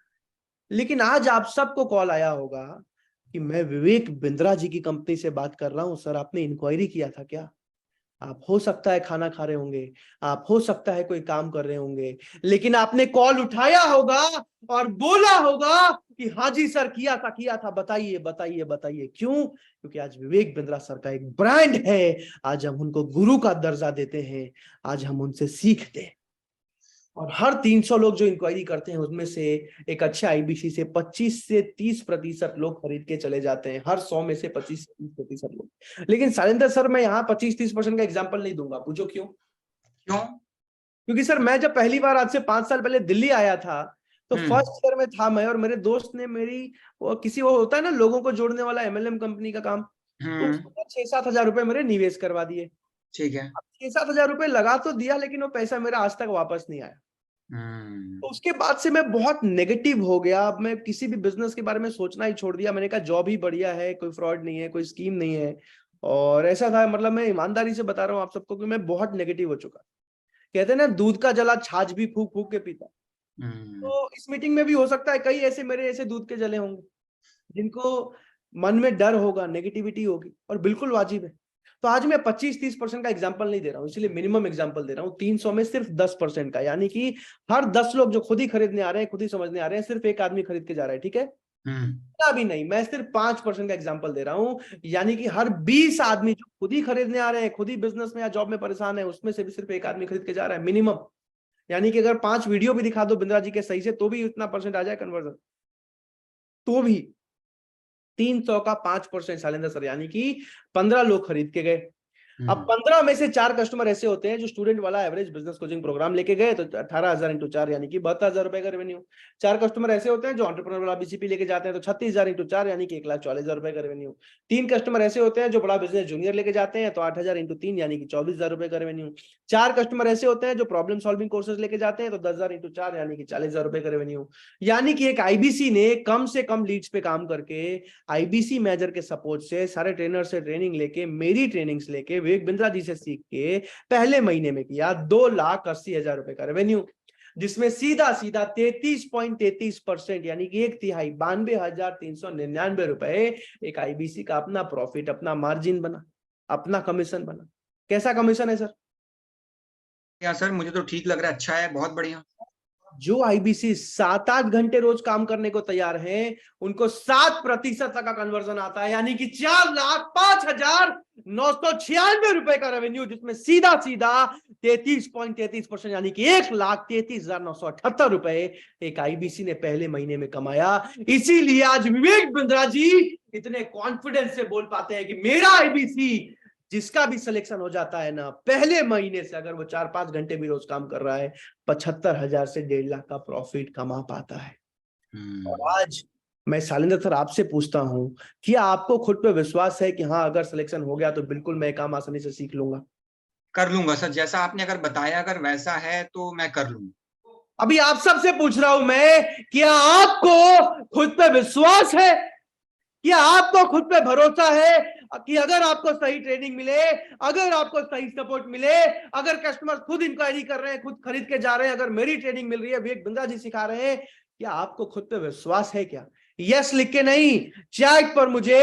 लेकिन आज आप सबको कॉल आया होगा कि मैं विवेक बिंद्रा जी की कंपनी से बात कर रहा हूं, सर आपने इंक्वायरी किया था क्या? आप हो सकता है खाना खा रहे होंगे, आप हो सकता है कोई काम कर रहे होंगे, लेकिन आपने कॉल उठाया होगा और बोला होगा कि हाँ जी सर किया था, बताइए बताइए बताइए। क्यों? क्योंकि आज विवेक बिंद्रा सर का एक ब्रांड है। आज हम उनको गुरु का दर्जा देते हैं, आज हम उनसे सीखते हैं। और हर 300 लोग जो इंक्वायरी करते हैं उसमें से एक अच्छे आईबीसी से 25 से 30% लोग खरीद के चले जाते हैं। हर 100 में से 25 से 30% लोग। लेकिन शैलेंद्र सर मैं यहाँ 25-30% का एग्जांपल नहीं दूंगा। पूछो क्यों? क्योंकि सर मैं जब पहली बार आज से 5 साल पहले दिल्ली आया था तो फर्स्ट ईयर में था मैं, और मेरे दोस्त ने मेरी वो होता है ना लोगों को जोड़ने वाला MLM कंपनी का काम, तो उसमें 6-7 हजार रुपए मेरे निवेश करवा दिए। ठीक है। 6-7 हजार रुपए लगा तो दिया, लेकिन वो पैसा मेरा आज तक वापस नहीं आया। तो उसके बाद से मैं बहुत नेगेटिव हो गया। अब मैं किसी भी बिजनेस के बारे में सोचना ही छोड़ दिया। मैंने कहा जॉब ही बढ़िया है, कोई फ्रॉड नहीं है, कोई स्कीम नहीं है। और ऐसा था, मतलब मैं ईमानदारी से बता रहा हूँ आप सबको कि मैं बहुत नेगेटिव हो चुका। कहते हैं ना दूध का जला छाछ भी फूक फूक के पीता। तो इस मीटिंग में भी हो सकता है कई ऐसे मेरे ऐसे दूध के जले होंगे जिनको मन में डर होगा, नेगेटिविटी होगी, और बिल्कुल वाजिब है। तो आज मैं 25-30% का एग्जांपल नहीं दे रहा हूं, इसलिए मिनिमम एग्जांपल दे रहा हूं। 300 में सिर्फ 10% का, यानी कि हर 10 लोग जो खुद ही खरीदने आ रहे हैं, खुद ही समझने आ रहे हैं, सिर्फ एक आदमी खरीद के जा रहा है। ठीक है, भी नहीं, मैं सिर्फ 5% का एग्जांपल दे रहा हूं। यानी कि हर 20 आदमी जो खुद ही खरीदने आ रहे हैं, खुद ही बिजनेस में या जॉब में परेशान है, उसमें से भी सिर्फ एक आदमी खरीद के जा रहा है मिनिमम। यानी कि अगर 5 वीडियो भी दिखा दो बिंद्रा जी के सही से, तो भी इतना परसेंट आ जाए कन्वर्जन, तो भी 300 का 5% शैलेंद्र सर, यानी कि 15 लोग खरीद के गए। अब 15 में से 4 कस्टमर ऐसे होते हैं जो स्टूडेंट वाला एवरेज बिजनेस कोचिंग प्रोग्राम लेके गए, तो 18,000 इंटू 4 यानी कि 72,000 रुपए का रेवेन्यू। 4 कस्टमर ऐसे होते हैं जो एंटरप्रेन्योर वाला BCP लेके जाते हैं, तो 36,000 इंटू 4 यानी कि 1,40,000 रुपए का रेवेन्यू। 3 कस्टमर ऐसे होते हैं जो बड़ा बिजनेस जूनियर लेके जाते हैं, तो 8,000 इंटू 3 यानी कि 24,000 रुपए का रेवेन्यू। 4 कस्टमर ऐसे होते हैं जो प्रॉब्लम सॉल्विंग कोर्सेज लेके जाते हैं, तो 10,000 इंटू 4 यानी कि 40,000 रुपए का रेवेन्यू। यानी कि एक आईबीसी ने कम से कम लीड्स पे काम करके, आईबीसी मैनेजर के सपोर्ट से, सारे ट्रेनर से ट्रेनिंग लेके, मेरी ट्रेनिंग्स लेके, विवेक बिंद्रा जी से सीख के पहले महीने में किया 2,80,000 रुपए का रेवेन्यू, जिसमें सीधा सीधा 33.33% यानी कि 1/3 92,399 रुपए एक आईबीसी का अपना प्रॉफिट, अपना मार्जिन बना, अपना कमीशन बना। कैसा कमीशन है सर? या सर मुझे तो ठीक लग रहा है, अच्छा है, बहुत बढ़िया। जो आईबीसी 7-8 घंटे रोज काम करने को तैयार हैं, उनको 7% तक का कन्वर्जन आता है, यानी कि 4,05,996 रुपए का रेवेन्यू, जिसमें सीधा सीधा 33.33% यानी कि 1,33,978 रुपए एक आईबीसी ने पहले महीने में कमाया। इसीलिए आज विवेक बिंद्रा जी इतने कॉन्फिडेंस से बोल पाते हैं कि मेरा आईबीसी जिसका भी सिलेक्शन हो जाता है ना, पहले महीने से अगर वो 4-5 घंटे भी रोज काम कर रहा है, 75,000 से 1.5 लाख का प्रॉफिट कमा पाता है। और आज मैं शैलेंद्र सर आपसे पूछता हूं, क्या आपको खुद पे विश्वास है कि हाँ अगर सिलेक्शन हो गया तो बिल्कुल मैं काम आसानी से सीख लूंगा? कर लूंगा सर, जैसा आपने अगर बताया, अगर वैसा है तो मैं कर लूंगा। अभी आप सबसे पूछ रहा हूं मैं, क्या आपको खुद पे विश्वास है? क्या आपको खुद पे भरोसा है? कि अगर आपको सही ट्रेनिंग मिले, अगर आपको सही सपोर्ट मिले, अगर कस्टमर खुद इंक्वायरी कर रहे हैं, खुद खरीद के जा रहे हैं, अगर मेरी ट्रेनिंग मिल रही है, विवेक बिंद्रा जी सिखा रहे हैं, क्या आपको खुद पे विश्वास है क्या? यस लिख के नहीं, चैट पर मुझे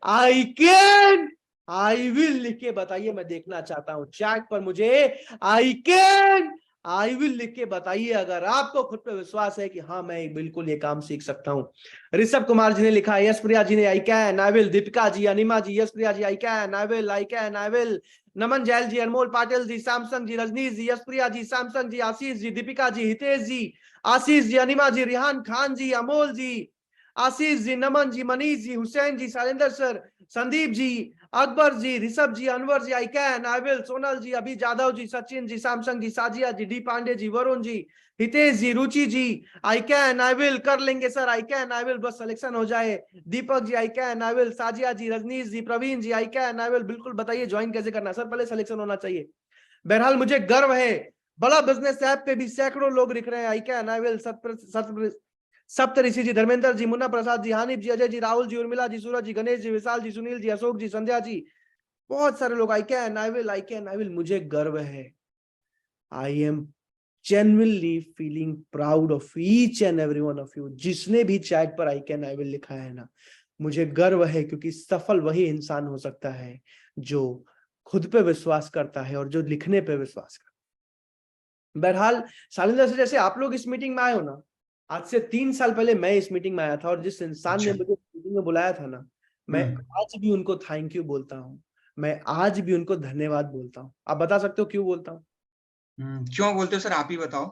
आई कैन, आई विल लिख के बताइए, मैं देखना चाहता हूं। चैट पर मुझे आई कैन, आई विल लिख के बताइए अगर आपको खुद पे विश्वास है कि हाँ मैं बिल्कुल ये काम सीख सकता हूं। ऋषभ कुमार जी ने लिखा, यस प्रिया जी ने I can, I will. Deepika ji, Anima ji, yes Priya ji I can, I will, I can, I will. Naman जैल ji, Anmol Patil ji, Samsung ji, Rajneesh ji, yes Priya ji, Samsung ji, Ashish ji, Deepika ji, Hitesh ji, Ashish ji, Anima ji, Rihan Khan ji, Amol ji, Ashish ji, Naman ji, Manish ji, Hussain ji, Shailendra sir, Sandeep ji, Akbar ji, Rishabh ji, Anwar ji, I can, I will, Sonal ji, Abhi Jadhav ji, Sachin ji, Samsung ji, Sajiya ji, D Pandey ji, Varun ji, Hitesh ji, Ruchi ji, I can, I will, कर लेंगे sir, I can, I will, बस selection हो जाए। Deepak ji, I can, I will, Sajiya ji, Rajneesh ji, Praveen ji, I can, I will, बिल्कुल बताइए join कैसे करना है सर, पहले सिलेक्शन होना चाहिए। बहरहाल मुझे गर्व है, बड़ा बिजनेस ऐप पे भी सैकड़ों लोग लिख रहे हैं आई कैन, आई विल। सप्तऋषि जी, धर्मेंद्र जी, मुन्ना प्रसाद जी, हानिफ जी, अजय जी, राहुल जी, उर्मिला जी, सूरज जी, गणेश जी, विशाल जी, सुनील जी, अशोक जी, संध्या जी, बहुत सारे लोग आई can, I will, I can, I will. मुझे गर्व है, I am genuinely feeling proud of each and every one of you. जिसने भी चैट पर आई कैन, आई विल लिखा है ना, मुझे गर्व है, क्योंकि सफल वही इंसान हो सकता है जो खुद पे विश्वास करता है और जो लिखने पे विश्वास करता है। बहरहाल शालिंदर से, जैसे आप लोग इस मीटिंग में आए हो ना, आज से 3 साल पहले मैं इस मीटिंग में आया था, और जिस इंसान ने मुझे मीटिंग में बुलाया था ना, मैं आज भी उनको थैंक यू बोलता हूँ, मैं आज भी उनको धन्यवाद बोलता हूँ। आप बता सकते हो क्यों बोलता हूँ? क्यों बोलते हो सर, आप ही बताओ।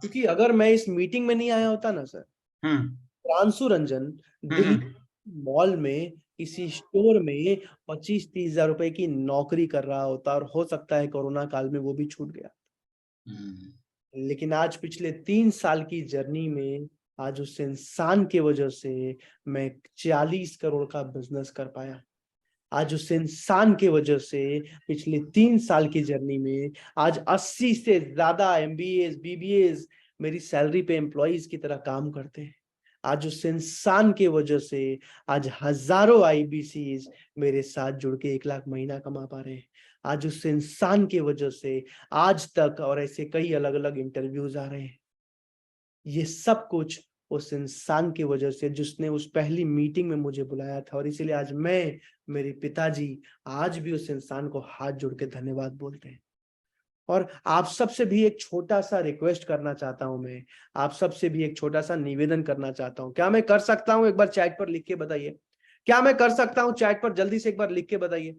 क्योंकि अगर मैं इस मीटिंग में नहीं आया होता ना सर, प्रांशु रंजन दिल्ली मॉल में किसी स्टोर में 25-30 हजार रुपए की नौकरी कर रहा होता, और हो सकता है कोरोना काल में वो भी छूट गया। लेकिन आज पिछले 3 साल की जर्नी में, आज उस इंसान की वजह से मैं 40 करोड़ का बिजनेस कर पाया। आज उस इंसान की वजह से पिछले 3 साल की जर्नी में आज 80 से ज्यादा MBAs, BBAs मेरी सैलरी पे एम्प्लॉइज की तरह काम करते हैं। आज उस इंसान की वजह से आज हजारों IBCs मेरे साथ जुड़ के 1 लाख महीना कमा पा रहे हैं। आज उस इंसान की वजह से आज तक और ऐसे कई अलग अलग इंटरव्यूज आ रहे हैं। ये सब कुछ उस इंसान की वजह से जिसने उस पहली मीटिंग में मुझे बुलाया था, और इसीलिए आज मैं, मेरे पिताजी आज भी उस इंसान को हाथ जोड़ के धन्यवाद बोलते हैं। और आप सबसे भी एक छोटा सा रिक्वेस्ट करना चाहता हूं, मैं आप सबसे भी एक छोटा सा निवेदन करना चाहता हूं। क्या मैं कर सकता हूं? एक बार चैट पर लिख के बताइए। क्या मैं कर सकता हूं? चैट पर जल्दी से एक बार लिख के बताइए।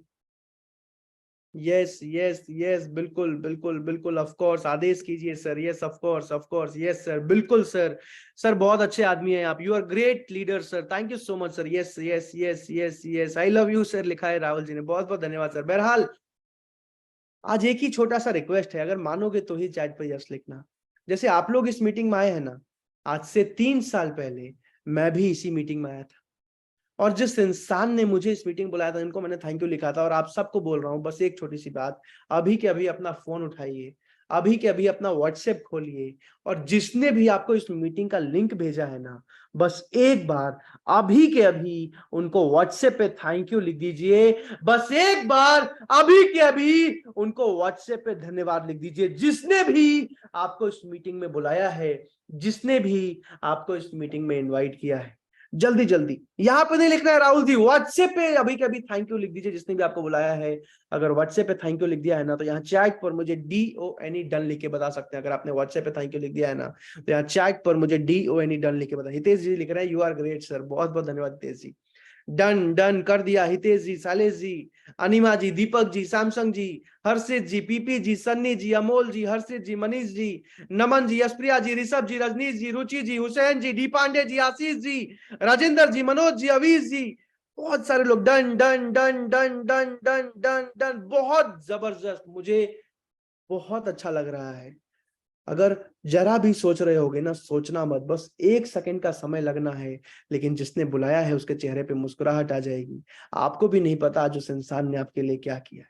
यस यस यस, बिल्कुल बिल्कुल बिल्कुल, ऑफ कोर्स, आदेश कीजिए sir. Yes of course, yes sir, बिल्कुल सर। सर बहुत अच्छे आदमी हैं आप, you are great leader sir, thank you so much sir. Yes yes yes yes yes, I love you sir लिखा है राहुल जी ने, बहुत बहुत धन्यवाद सर। बहरहाल आज एक ही छोटा सा रिक्वेस्ट है, अगर मानोगे तो ही चैट पर यस लिखना। जैसे आप लोग इस मीटिंग में आए हैं ना, आज से 3 साल पहले मैं भी इसी मीटिंग में आया था, और जिस इंसान ने मुझे इस मीटिंग बुलाया था, इनको मैंने थैंक यू लिखा था। और आप सबको बोल रहा हूं बस एक छोटी सी बात, अभी के अभी अपना फोन उठाइए, अभी के अभी अपना व्हाट्सएप खोलिए, और जिसने भी आपको इस मीटिंग का लिंक भेजा है ना, बस एक बार अभी के अभी उनको व्हाट्सएप पे थैंक यू लिख दीजिए। बस एक बार अभी के अभी उनको व्हाट्सएप पे धन्यवाद लिख दीजिए, जिसने भी आपको इस मीटिंग में बुलाया है, जिसने भी आपको इस मीटिंग में इन्वाइट किया है। जल्दी जल्दी, यहाँ पे नहीं लिखना है राहुल जी, व्हाट्सएप पे अभी के अभी थैंक यू लिख दीजिए, जिसने भी आपको बुलाया है। अगर व्हाट्सएप पे थैंक यू लिख दिया है ना, तो यहाँ चैट पर मुझे DONE डन लिख के बता सकते हैं। अगर आपने व्हाट्सएप पे थैंक यू लिख दिया है ना, तो यहाँ चैट पर मुझे DONE डन लिख के बता। हितेश जी लिख रहे हैं, यू आर ग्रेट सर, बहुत बहुत धन्यवाद हितेश जी। डन डन कर दिया हितेश जी, सालेश जी, अनिमा जी, दीपक जी, सैमसंग जी, हर्षित जी, PP जी, सन्नी जी, अमोल जी, हर्षित जी, मनीष जी, नमन जी, यशप्रिया जी, ऋषभ जी, रजनीश जी, रुचि जी, हुसैन जी, डी पांडे जी, आशीष जी, राजेंद्र जी, मनोज जी, अवीश जी, बहुत सारे लोग। Done done done done done done done done, बहुत जबरदस्त, मुझे बहुत अच्छा लग रहा है। अगर जरा भी सोच रहे होगे ना, सोचना मत, बस 1 सेकंड का समय लगना है, लेकिन जिसने बुलाया है उसके चेहरे पे मुस्कुराहट आ जाएगी। आपको भी नहीं पता आज उस इंसान ने आपके लिए क्या किया है।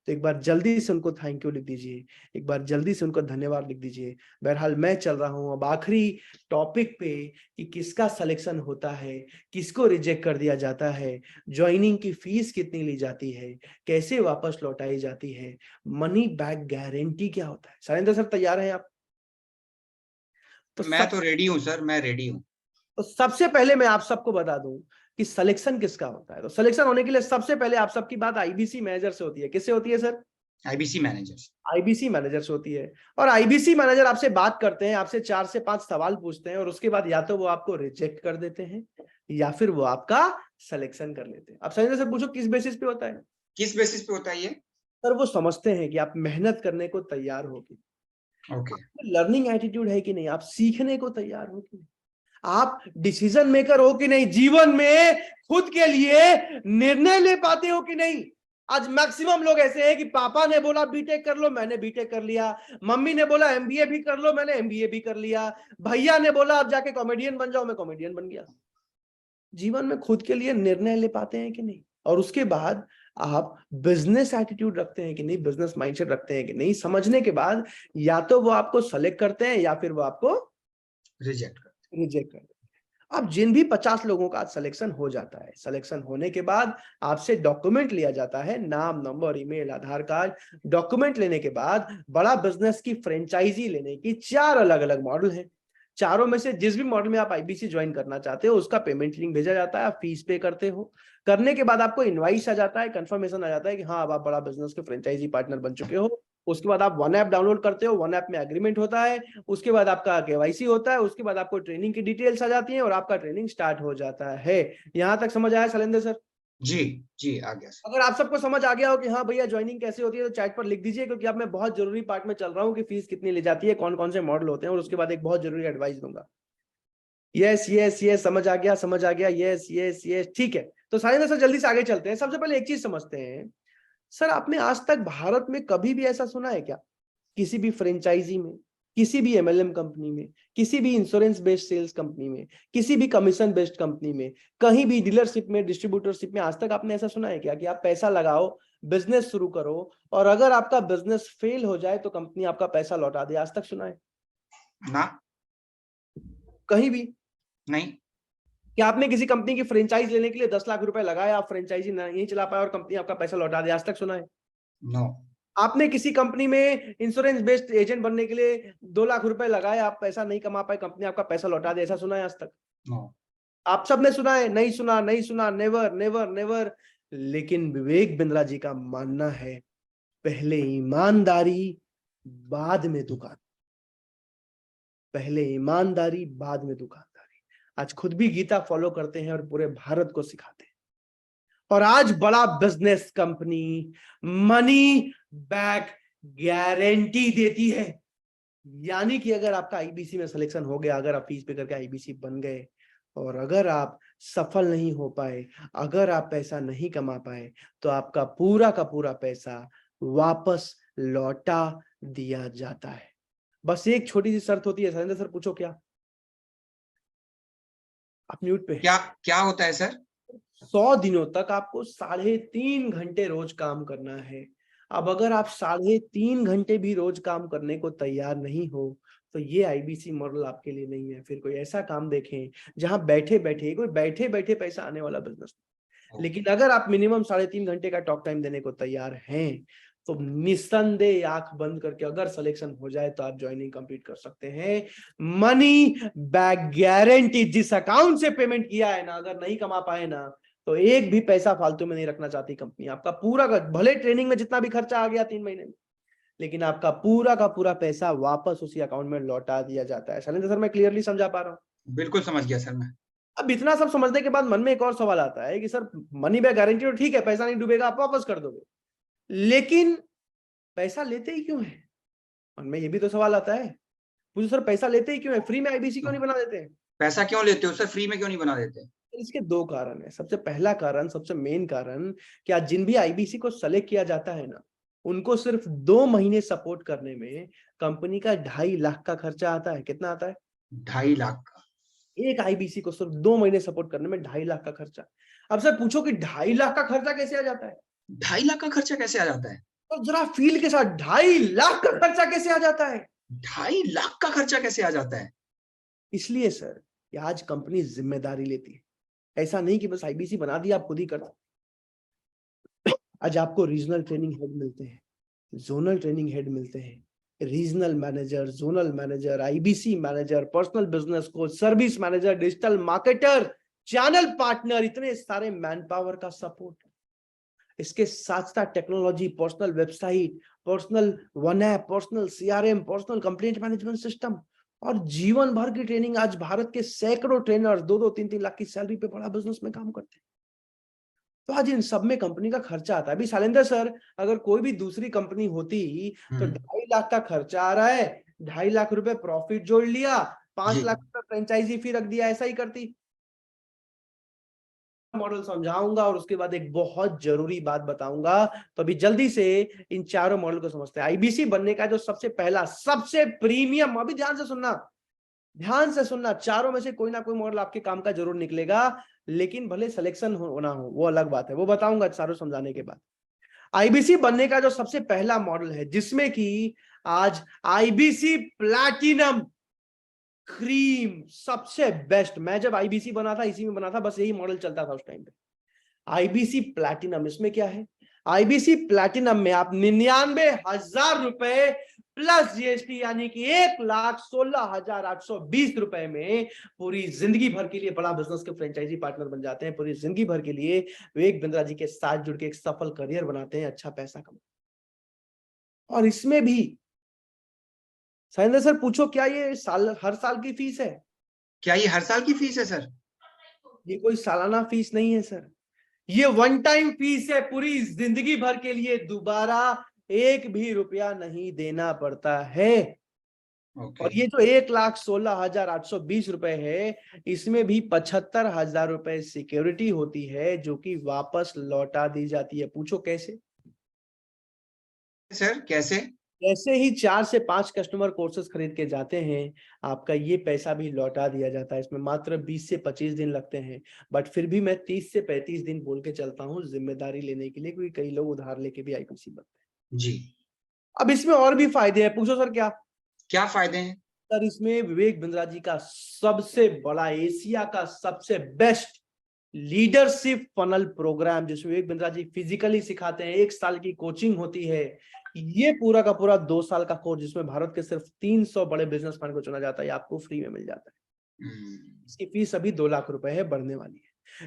तो एक बार जल्दी से उनको थैंक यू लिख दीजिए, एक बार जल्दी से उनको धन्यवाद लिख दीजिए। बहरहाल मैं चल रहा हूं अब आखिरी टॉपिक पे कि किसका सिलेक्शन होता है, किसको रिजेक्ट कर दिया जाता है, ज्वाइनिंग की फीस कितनी ली जाती है, कैसे वापस लौटाई जाती है, मनी बैक गारंटी क्या होता है। शैलेंद्र सर तैयार हैं आप? मैं तो रेडी हूं सर, मैं रेडी हूं। तो सबसे पहले मैं आप सबको बता दूं कि सिलेक्शन किसका होता है। तो सिलेक्शन होने के लिए सबसे पहले आप सबकी बात आईबीसी मैनेजर से होती है। किससे होती है sir? IBC manager. IBC manager से होती है। और आईबीसी मैनेजर आपसे बात करते हैं, आपसे 4 से 5 सवाल पूछते हैं और उसके बाद या तो वो आपको रिजेक्ट कर देते हैं या फिर वो आपका सिलेक्शन कर लेते हैं। अब शैलेंद्र सर पूछो किस बेसिस पे होता है? किस बेसिस पे होता है ये? सर वो समझते हैं कि आप मेहनत करने को तैयार हो कि ओके। लर्निंग एटीट्यूड है कि नहीं, आप सीखने को तैयार हो कि नहीं, आप डिसीजन मेकर हो कि नहीं, जीवन में खुद के लिए निर्णय ले पाते हो कि नहीं। आज मैक्सिमम लोग ऐसे हैं कि पापा ने बोला बीटेक कर लो, मैंने बीटेक कर लिया, मम्मी ने बोला एमबीए भी कर लो, मैंने एमबीए भी कर लिया, भैया ने बोला अब जाके कॉमेडियन बन जाओ, मैं कॉमेडियन बन गया। जीवन में खुद के लिए निर्णय ले पाते हैं कि नहीं, और उसके बाद आप बिजनेस एटीट्यूड रखते हैं कि नहीं, बिजनेस माइंडसेट रखते हैं कि नहीं, समझने के बाद या तो वो आपको सेलेक्ट करते हैं या फिर वो आपको रिजेक्ट करते हैं। अब जिन भी 50 लोगों का सिलेक्शन हो जाता है, सिलेक्शन होने के बाद आपसे डॉक्यूमेंट लिया जाता है, नाम, नंबर, ईमेल, आधार कार्ड। डॉक्यूमेंट लेने के बाद बड़ा बिजनेस की फ्रेंचाइजी लेने की 4 अलग अलग मॉडल हैं। चारों में से जिस भी मॉडल में आप आईबीसी ज्वाइन करना चाहते हो उसका पेमेंट लिंक भेजा जाता है, आप फीस पे करते हो। करने के बाद आपको इनवाइस आ जाता है, कंफर्मेशन आ जाता है कि हाँ अब आप बड़ा बिजनेस के फ्रेंचाइजी पार्टनर बन चुके हो। उसके बाद आप वन ऐप डाउनलोड करते हो, वन ऐप में एग्रीमेंट होता है, उसके बाद आपका केवाईसी होता है, उसके बाद आपको ट्रेनिंग की डिटेल्स आ जाती हैं और आपका ट्रेनिंग स्टार्ट हो जाता है। यहां तक समझ आया शैलेंद्र सर? जी जी, आ गया सर। अगर आप सबको समझ आ गया हो कि हाँ भैया ज्वाइनिंग कैसे होती है तो चैट पर लिख दीजिए, क्योंकि अब मैं बहुत जरूरी पार्ट में चल रहा हूँ कि फीस कितनी ली जाती है, कौन कौन से मॉडल होते हैं, और उसके बाद एक बहुत जरूरी एडवाइस दूंगा। यस यस यस, समझ आ गया, समझ आ गया, यस यस यस, ठीक है। तो शैलेंद्र सर जल्दी से आगे चलते हैं। सबसे पहले एक चीज समझते हैं, सर आपने आज तक भारत में कभी भी ऐसा सुना है क्या, किसी भी फ्रेंचाइजी में, किसी भी एमएलएम कंपनी में, किसी भी इंश्योरेंस बेस्ड सेल्स कंपनी में, किसी भी कमीशन बेस्ड कंपनी में, कहीं भी डीलरशिप में, डिस्ट्रीब्यूटरशिप में, आज तक आपने ऐसा सुना है क्या कि आप पैसा लगाओ, बिजनेस शुरू करो और अगर आपका बिजनेस फेल हो जाए तो कंपनी आपका पैसा लौटा दे? आज तक सुना है? ना, कहीं भी नहीं। क्या आपने किसी कंपनी की फ्रेंचाइज लेने के लिए 10 लाख रुपए लगाया, आप फ्रेंचाइजी नहीं चला पाए और कंपनी आपका पैसा लौटा दे? आज तक सुना है? नो। आपने किसी कंपनी में इंश्योरेंस बेस्ड एजेंट बनने के लिए 2 लाख रुपए लगाए, आप पैसा नहीं कमा पाए, कंपनी आपका पैसा लौटा दे? ऐसा सुना है आज तक? नो। आप सबने सुना है? नहीं सुना, नहीं सुना, नेवर नेवर नेवर। लेकिन विवेक बिंद्रा जी का मानना है पहले ईमानदारी बाद में दुकान, पहले ईमानदारी बाद में दुकानदारी। आज खुद भी गीता फॉलो करते हैं और पूरे भारत को सिखाते हैं, और आज बड़ा business company money back guarantee देती है। यानी कि अगर आपका आईबीसी में सिलेक्शन हो गया, अगर आप फीस पे करके आईबीसी बन गए और अगर आप सफल नहीं हो पाए, अगर आप पैसा नहीं कमा पाए, तो आपका पूरा का पूरा पैसा वापस लौटा दिया जाता है। बस एक छोटी सी शर्त होती है। शैलेंद्र सर पूछो क्या? आप म्यूट पे। क्या होता है सर? 100 दिनों तक आपको 3.5 घंटे रोज काम करना है। अब अगर आप 3.5 घंटे भी रोज काम करने को तैयार नहीं हो तो ये आईबीसी मॉडल आपके लिए नहीं है। फिर कोई ऐसा काम देखें जहां बैठे बैठे पैसा आने वाला बिजनेस। लेकिन अगर आप मिनिमम 3.5 घंटे का टॉक टाइम देने को तैयार हैं तो निस्संदेह आंख बंद करके अगर सिलेक्शन हो जाए तो आप ज्वाइनिंग कंप्लीट कर सकते हैं। मनी बैक गारंटी, जिस अकाउंट से पेमेंट किया है ना, अगर नहीं कमा पाए ना तो एक भी पैसा फालतू में नहीं रखना चाहती कंपनी। आपका पूरा का, भले ट्रेनिंग में जितना भी खर्चा आ गया 3 महीने में, लेकिन आपका पूरा का पूरा पैसा वापस उसी अकाउंट में लौटा दिया जाता है। शैलेंद्र सर मैं क्लियरली समझा पा रहा हूँ? बिल्कुल समझ गया सर मैं। अब इतना सब समझने के बाद मन में एक और सवाल आता है कि सर मनी बैक गारंटी तो ठीक है, पैसा नहीं डूबेगा, आप वापस कर दोगे, लेकिन पैसा लेते ही क्यों है? मन में ये भी तो सवाल आता है, मुझे सर पैसा लेते ही क्यों है, फ्री में आईबीसी क्यों नहीं बना देते? पैसा क्यों लेते हो सर, फ्री में क्यों नहीं बना देते? इसके 2 कारण है। सबसे पहला कारण, सबसे मेन कारण, कि आज जिन भी आईबीसी को सेलेक्ट किया जाता है ना, उनको सिर्फ 2 महीने सपोर्ट करने में कंपनी का 2.5 लाख का खर्चा आता है। कितना आता है? 2.5 लाख का। एक आईबीसी को सिर्फ 2 महीने सपोर्ट करने में 2.5 लाख का खर्चा। अब सर पूछो कि 2.5 लाख का खर्चा कैसे आ जाता है? 2.5 लाख का खर्चा कैसे आ जाता है? तो जरा फील के साथ 2.5 लाख का खर्चा कैसे आ जाता है? 2.5 लाख का खर्चा कैसे आ जाता है? इसलिए सर कि आज कंपनी जिम्मेदारी लेती है। ऐसा नहीं कि बस आईबीसी बना दिया आप खुद ही करते। आज आपको रीजनल ट्रेनिंग हेड मिलते हैं, जोनल ट्रेनिंग हेड मिलते हैं, regional manager, zonal manager, IBC manager, personal business coach, service manager, digital marketer, channel partner, इतने सारे मैन पावर का सपोर्ट। इसके साथ साथ technology, personal website, personal one app, personal CRM, personal complaint management system और जीवन भर की ट्रेनिंग। आज भारत के सैकड़ों ट्रेनर्स 2-2, 3-3 लाख की सैलरी पे बड़ा बिजनेस में काम करते हैं। तो आज इन सब में कंपनी का खर्चा आता है। अभी शैलेंद्र सर, अगर कोई भी दूसरी कंपनी होती तो 2.5 लाख का खर्चा आ रहा है, 2.5 लाख रुपए प्रॉफिट जोड़ लिया, 5 लाख रुपए फ्रेंचाइजी फी रख दिया, ऐसा ही करती। मॉडल समझाऊंगा और उसके बाद एक बहुत जरूरी बात बताऊंगा। तो अभी जल्दी से इन चारों मॉडल को समझते हैं। आईबीसी बनने का जो सबसे पहला, सबसे प्रीमियम, अभी ध्यान से सुनना, चारों में से कोई ना कोई मॉडल आपके काम का जरूर निकलेगा, लेकिन भले सिलेक्शन होना हो वो अलग बात है, वो बताऊंगा चारों समझाने के बाद। आईबीसी बनने का जो सबसे पहला मॉडल है, जिसमें कि आज आईबीसी प्लैटिनम क्रीम सबसे बेस्ट, मैं जब आईबीसी बना था इसी में बना था, बस यही मॉडल चलता था उस टाइम पे। आईबीसी प्लैटिनम, इसमें क्या है? आईबीसी प्लैटिनम में आप 99,000 रुपए प्लस जीएसटी यानी कि 1,16,820 रुपए में पूरी जिंदगी भर के लिए बड़ा बिजनेस के फ्रेंचाइजी पार्टनर बन जाते हैं। पूरी जिंदगी भर के लिए विवेक बिंद्रा जी के साथ जुड़ के एक सफल करियर बनाते हैं, अच्छा पैसा कमाते हैं। और इसमें भी शैलेंद्र सर पूछो, क्या ये हर साल की फीस है? क्या ये हर साल की फीस है सर? ये कोई सालाना फीस नहीं है सर, ये वन टाइम फीस है। पूरी जिंदगी भर के लिए दोबारा एक भी रुपया नहीं देना पड़ता है। और ये जो 1,16,820 रुपए है, इसमें भी 75,000 रुपए सिक्योरिटी होती है, जो कि वापस लौटा दी जाती है। पूछो कैसे? सर कैसे? जैसे ही 4 से 5 कस्टमर कोर्सेज खरीद के जाते हैं, आपका ये पैसा भी लौटा दिया जाता है। इसमें मात्र 20 से 25 दिन लगते हैं, बट फिर भी मैं 30 से 35 दिन बोल के चलता हूँ जिम्मेदारी लेने के लिए, क्योंकि कई लोग उधार लेके भी आईबीसी बनते हैं। जी। अब इसमें और भी फायदे हैं। पूछो सर क्या फायदे हैं? सर इसमें विवेक बिंद्रा जी का सबसे बड़ा, एशिया का सबसे बेस्ट लीडरशिप फनल प्रोग्राम, जिसमें विवेक बिंद्रा जी फिजिकली सिखाते हैं। 1 साल की कोचिंग होती है। ये पूरा का पूरा 2 साल का कोर्स, जिसमें भारत के सिर्फ 300 बड़े बिजनेसमैन को चुना जाता है, आपको फ्री में मिल जाता है। इसकी फीस अभी 2 लाख रुपए है, बढ़ने वाली है।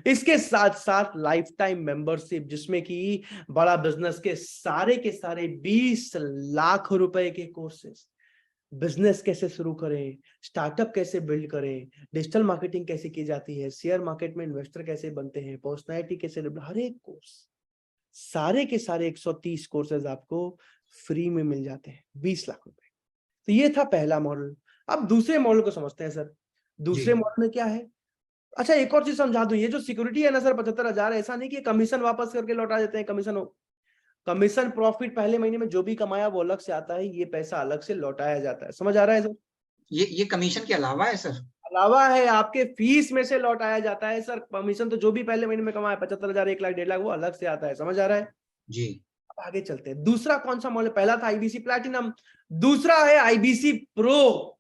इसके साथ साथ लाइफ टाइम मेंबरशिप, जिसमें कि बड़ा बिजनेस के सारे 20 लाख रुपए के कोर्सेस, बिजनेस कैसे शुरू करें, स्टार्टअप कैसे बिल्ड करें, डिजिटल मार्केटिंग कैसे की जाती है, शेयर मार्केट में इन्वेस्टर कैसे बनते हैं, पर्सनैलिटी कैसे, हर एक कोर्स, सारे के सारे 130 कोर्सेज आपको फ्री में मिल जाते हैं, 20 लाख रुपए। तो ये था पहला मॉडल। अब दूसरे मॉडल को समझते हैं सर। दूसरे मॉडल में क्या है? अच्छा, एक और चीज समझा दूं, ये जो सिक्योरिटी है ना सर 75,000, ऐसा नहीं कि कमीशन वापस करके लौटा देते हैं। कमीशन प्रॉफिट पहले महीने में जो भी कमाया वो अलग से आता है, ये पैसा अलग से लौटाया जाता है। समझ आ रहा है सर? ये कमीशन के अलावा है सर? अलावा है, आपके फीस में से लौटाया जाता है सर। कमीशन तो जो भी पहले महीने में कमाया 75,000, 1 लाख, 1.5 लाख, वो अलग से आता है। समझ आ रहा है जी? अब आगे चलते हैं। दूसरा कौन सा मॉडल? पहला था आईबीसी प्लैटिनम, दूसरा है IBC pro.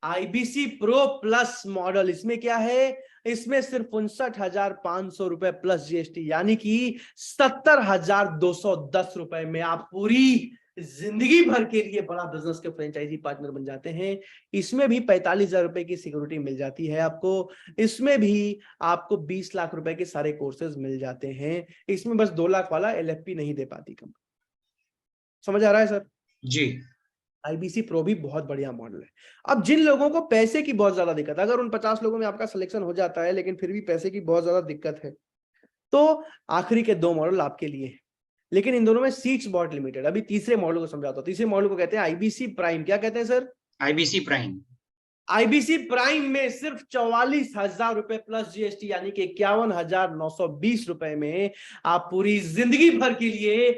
IBC pro plus model, इसमें क्या है? इसमें सिर्फ 59,500 रुपए प्लस जीएसटी यानी कि 70,210 रुपए में आप पूरी जिंदगी भर के लिए बड़ा बिजनेस के फ्रेंचाइजी पार्टनर बन जाते हैं। इसमें भी 45,000 रुपए की सिक्योरिटी मिल जाती है आपको। इसमें भी आपको 20 लाख रुपए के सारे कोर्सेज मिल जाते हैं। इसमें बस 2 लाख वाला एलएफपी नहीं दे पाती कंपनी। समझ आ रहा है सर? जी। आईबीसी प्रो भी बहुत बढ़िया मॉडल है। अब जिन लोगों को पैसे की बहुत ज्यादा दिक्कत है, अगर उन 50 लोगों में आपका सिलेक्शन हो जाता है लेकिन फिर भी पैसे की बहुत ज्यादा दिक्कत है, तो आखिरी के 2 मॉडल आपके लिए हैं, लेकिन इन दोनों में सीट्स बहुत लिमिटेड। अभी तीसरे मॉडल को समझाता हूं। तीसरे मॉडल को कहते हैं आईबीसी प्राइम। क्या कहते हैं sir? IBC prime. IBC prime में सिर्फ 44,000 रुपए प्लस जीएसटी यानी कि 51,920 रुपए में आप पूरी जिंदगी भर के लिए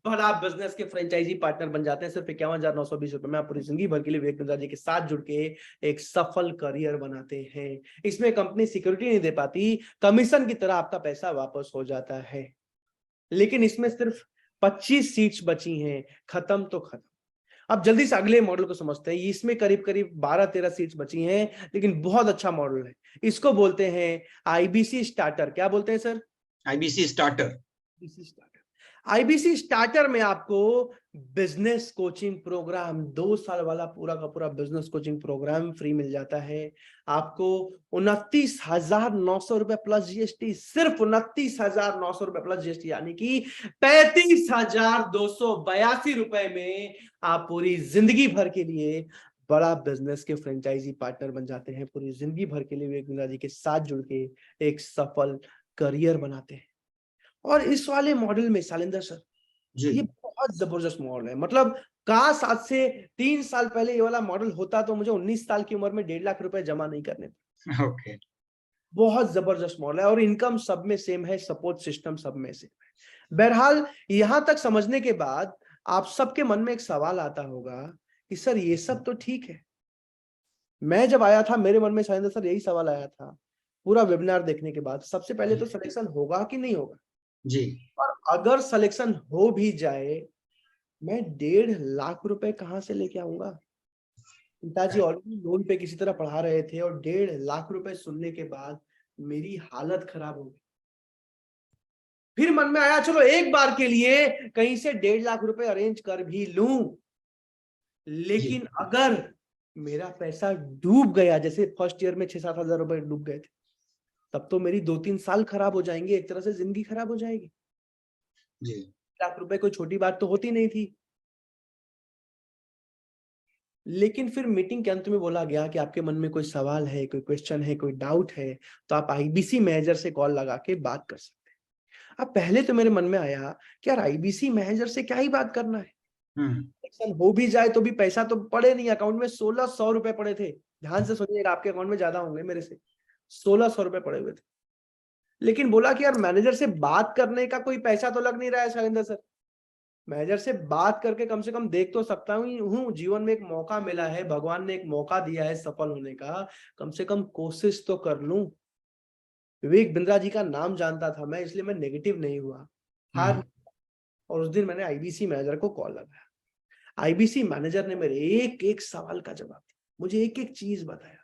बड़ा बिजनेस के फ्रेंचाइजी पार्टनर बन जाते हैं। सिर्फ 51,920 रुपए में आप पूरी जिंदगी भर के लिए विवेक बिंद्रा जी के साथ जुड़ के एक सफल करियर बनाते हैं। इसमें कंपनी सिक्योरिटी नहीं दे पाती, कमीशन की तरह आपका पैसा वापस हो जाता है। लेकिन इसमें सिर्फ 25 सीट्स बची हैं, खत्म तो खत्म। अब जल्दी से अगले मॉडल को समझते हैं। इसमें करीब करीब 12-13 सीट्स बची हैं, लेकिन बहुत अच्छा मॉडल है। इसको बोलते हैं आईबीसी स्टार्टर। क्या बोलते हैं sir? IBC starter. IBC starter में आपको बिजनेस कोचिंग प्रोग्राम 2 साल वाला पूरा का पूरा बिजनेस कोचिंग प्रोग्राम फ्री मिल जाता है। आपको 29,900 रुपए प्लस जीएसटी, सिर्फ 29,900 रुपए प्लस जीएसटी, यानी कि 35,282 रुपए में आप पूरी जिंदगी भर के लिए बड़ा बिजनेस के फ्रेंचाइजी पार्टनर बन जाते हैं। पूरी जिंदगी भर के लिए विवेक बिंद्रा जी के साथ जुड़ के एक सफल करियर बनाते हैं। और इस वाले मॉडल में शैलेंद्र सर, ये बहुत जबरदस्त मॉडल है। मतलब काश आज से 3 साल पहले ये वाला मॉडल होता तो मुझे 19 साल की उम्र में 1.5 लाख रुपए जमा नहीं करने थे। ओके। बहुत जबरदस्त मॉडल है और इनकम सब में सेम है, सपोर्ट सिस्टम सब में सेम है। बहरहाल यहां तक समझने के बाद आप सबके मन में एक सवाल आता होगा कि सर ये सब तो ठीक है। मैं जब आया था मेरे मन में शैलेंद्र सर यही सवाल आया था पूरा वेबिनार देखने के बाद, सबसे पहले तो सिलेक्शन होगा कि नहीं होगा जी। और अगर सिलेक्शन हो भी जाए, मैं 1.5 लाख रुपए कहां से लेके आऊंगा? पिताजी ऑलरेडी लोन पे किसी तरह पढ़ा रहे थे और 1.5 लाख रुपए सुनने के बाद मेरी हालत खराब हो गई। फिर मन में आया चलो एक बार के लिए कहीं से 1.5 लाख रुपए अरेंज कर भी लूं, लेकिन अगर मेरा पैसा डूब गया, जैसे फर्स्ट ईयर में 6-7 हजार रुपए डूब गए थे, तब तो मेरी 2-3 साल खराब हो जाएंगे, एक तरह से जिंदगी खराब हो जाएगी। जी। 1 लाख रुपए कोई छोटी बात तो होती नहीं थी। लेकिन फिर मीटिंग के अंत में बोला गया कि आपके मन में कोई सवाल है, कोई क्वेश्चन है, कोई डाउट है, तो आप आईबीसी मैनेजर से कॉल लगा के बात कर सकते हैं। अब पहले तो मेरे मन में आया कि यार आईबीसी मैनेजर से क्या ही बात करना है, सिलेक्शन हो भी जाए तो भी पैसा तो पड़े नहीं। अकाउंट में 1600 रुपए पड़े थे। ध्यान से सुनिएगा, आपके अकाउंट में ज्यादा होंगे मेरे से, 1600 रुपए पड़े हुए थे। लेकिन बोला कि यार मैनेजर से बात करने का कोई पैसा तो लग नहीं रहा है शैलेंद्र सर, मैनेजर से बात करके कम से कम देख तो सकता हूँ। जीवन में एक मौका मिला है, भगवान ने एक मौका दिया है सफल होने का, कम से कम कोशिश तो कर लूं। विवेक बिंद्रा जी का नाम जानता था मैं, इसलिए मैं नेगेटिव नहीं हुआ, हार। और उस दिन मैंने आईबीसी मैनेजर को कॉल लगाया। आईबीसी मैनेजर ने मेरे एक एक सवाल का जवाब दिया, मुझे एक एक चीज बताया।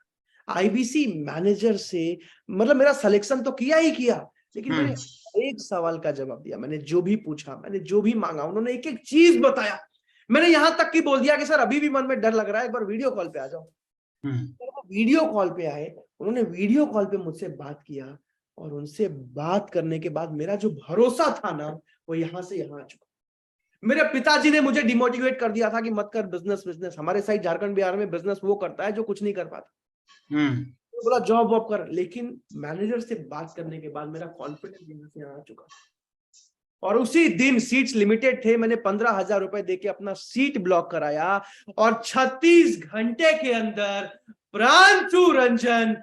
आईबीसी मैनेजर से मतलब मेरा सिलेक्शन तो किया ही किया, लेकिन मैंने एक सवाल का जवाब दिया। मैंने जो भी पूछा, मैंने जो भी मांगा, उन्होंने एक एक चीज बताया। मैंने यहां तक कि बोल दिया कि सर अभी भी मन में डर लग रहा है, एक बार वीडियो कॉल पे आ जाओ। वीडियो कॉल पे आए, उन्होंने वीडियो कॉल पे मुझसे बात किया और उनसे बात करने के बाद मेरा जो भरोसा था ना, वो यहां से यहां आ चुका। मेरे पिताजी ने मुझे डिमोटिवेट कर दिया था कि मत कर बिजनेस। हमारे साइड झारखंड बिहार में बिजनेस वो करता है जो कुछ नहीं कर पाता। तो बोला जॉब वॉब कर, लेकिन मैनेजर से बात करने के बाद मेरा कॉन्फिडेंस यहाँ से आ चुका। और उसी दिन सीट्स लिमिटेड थे, मैंने 15,000 रुपए देके अपना सीट ब्लॉक कराया और 36 घंटे के अंदर प्रांशु रंजन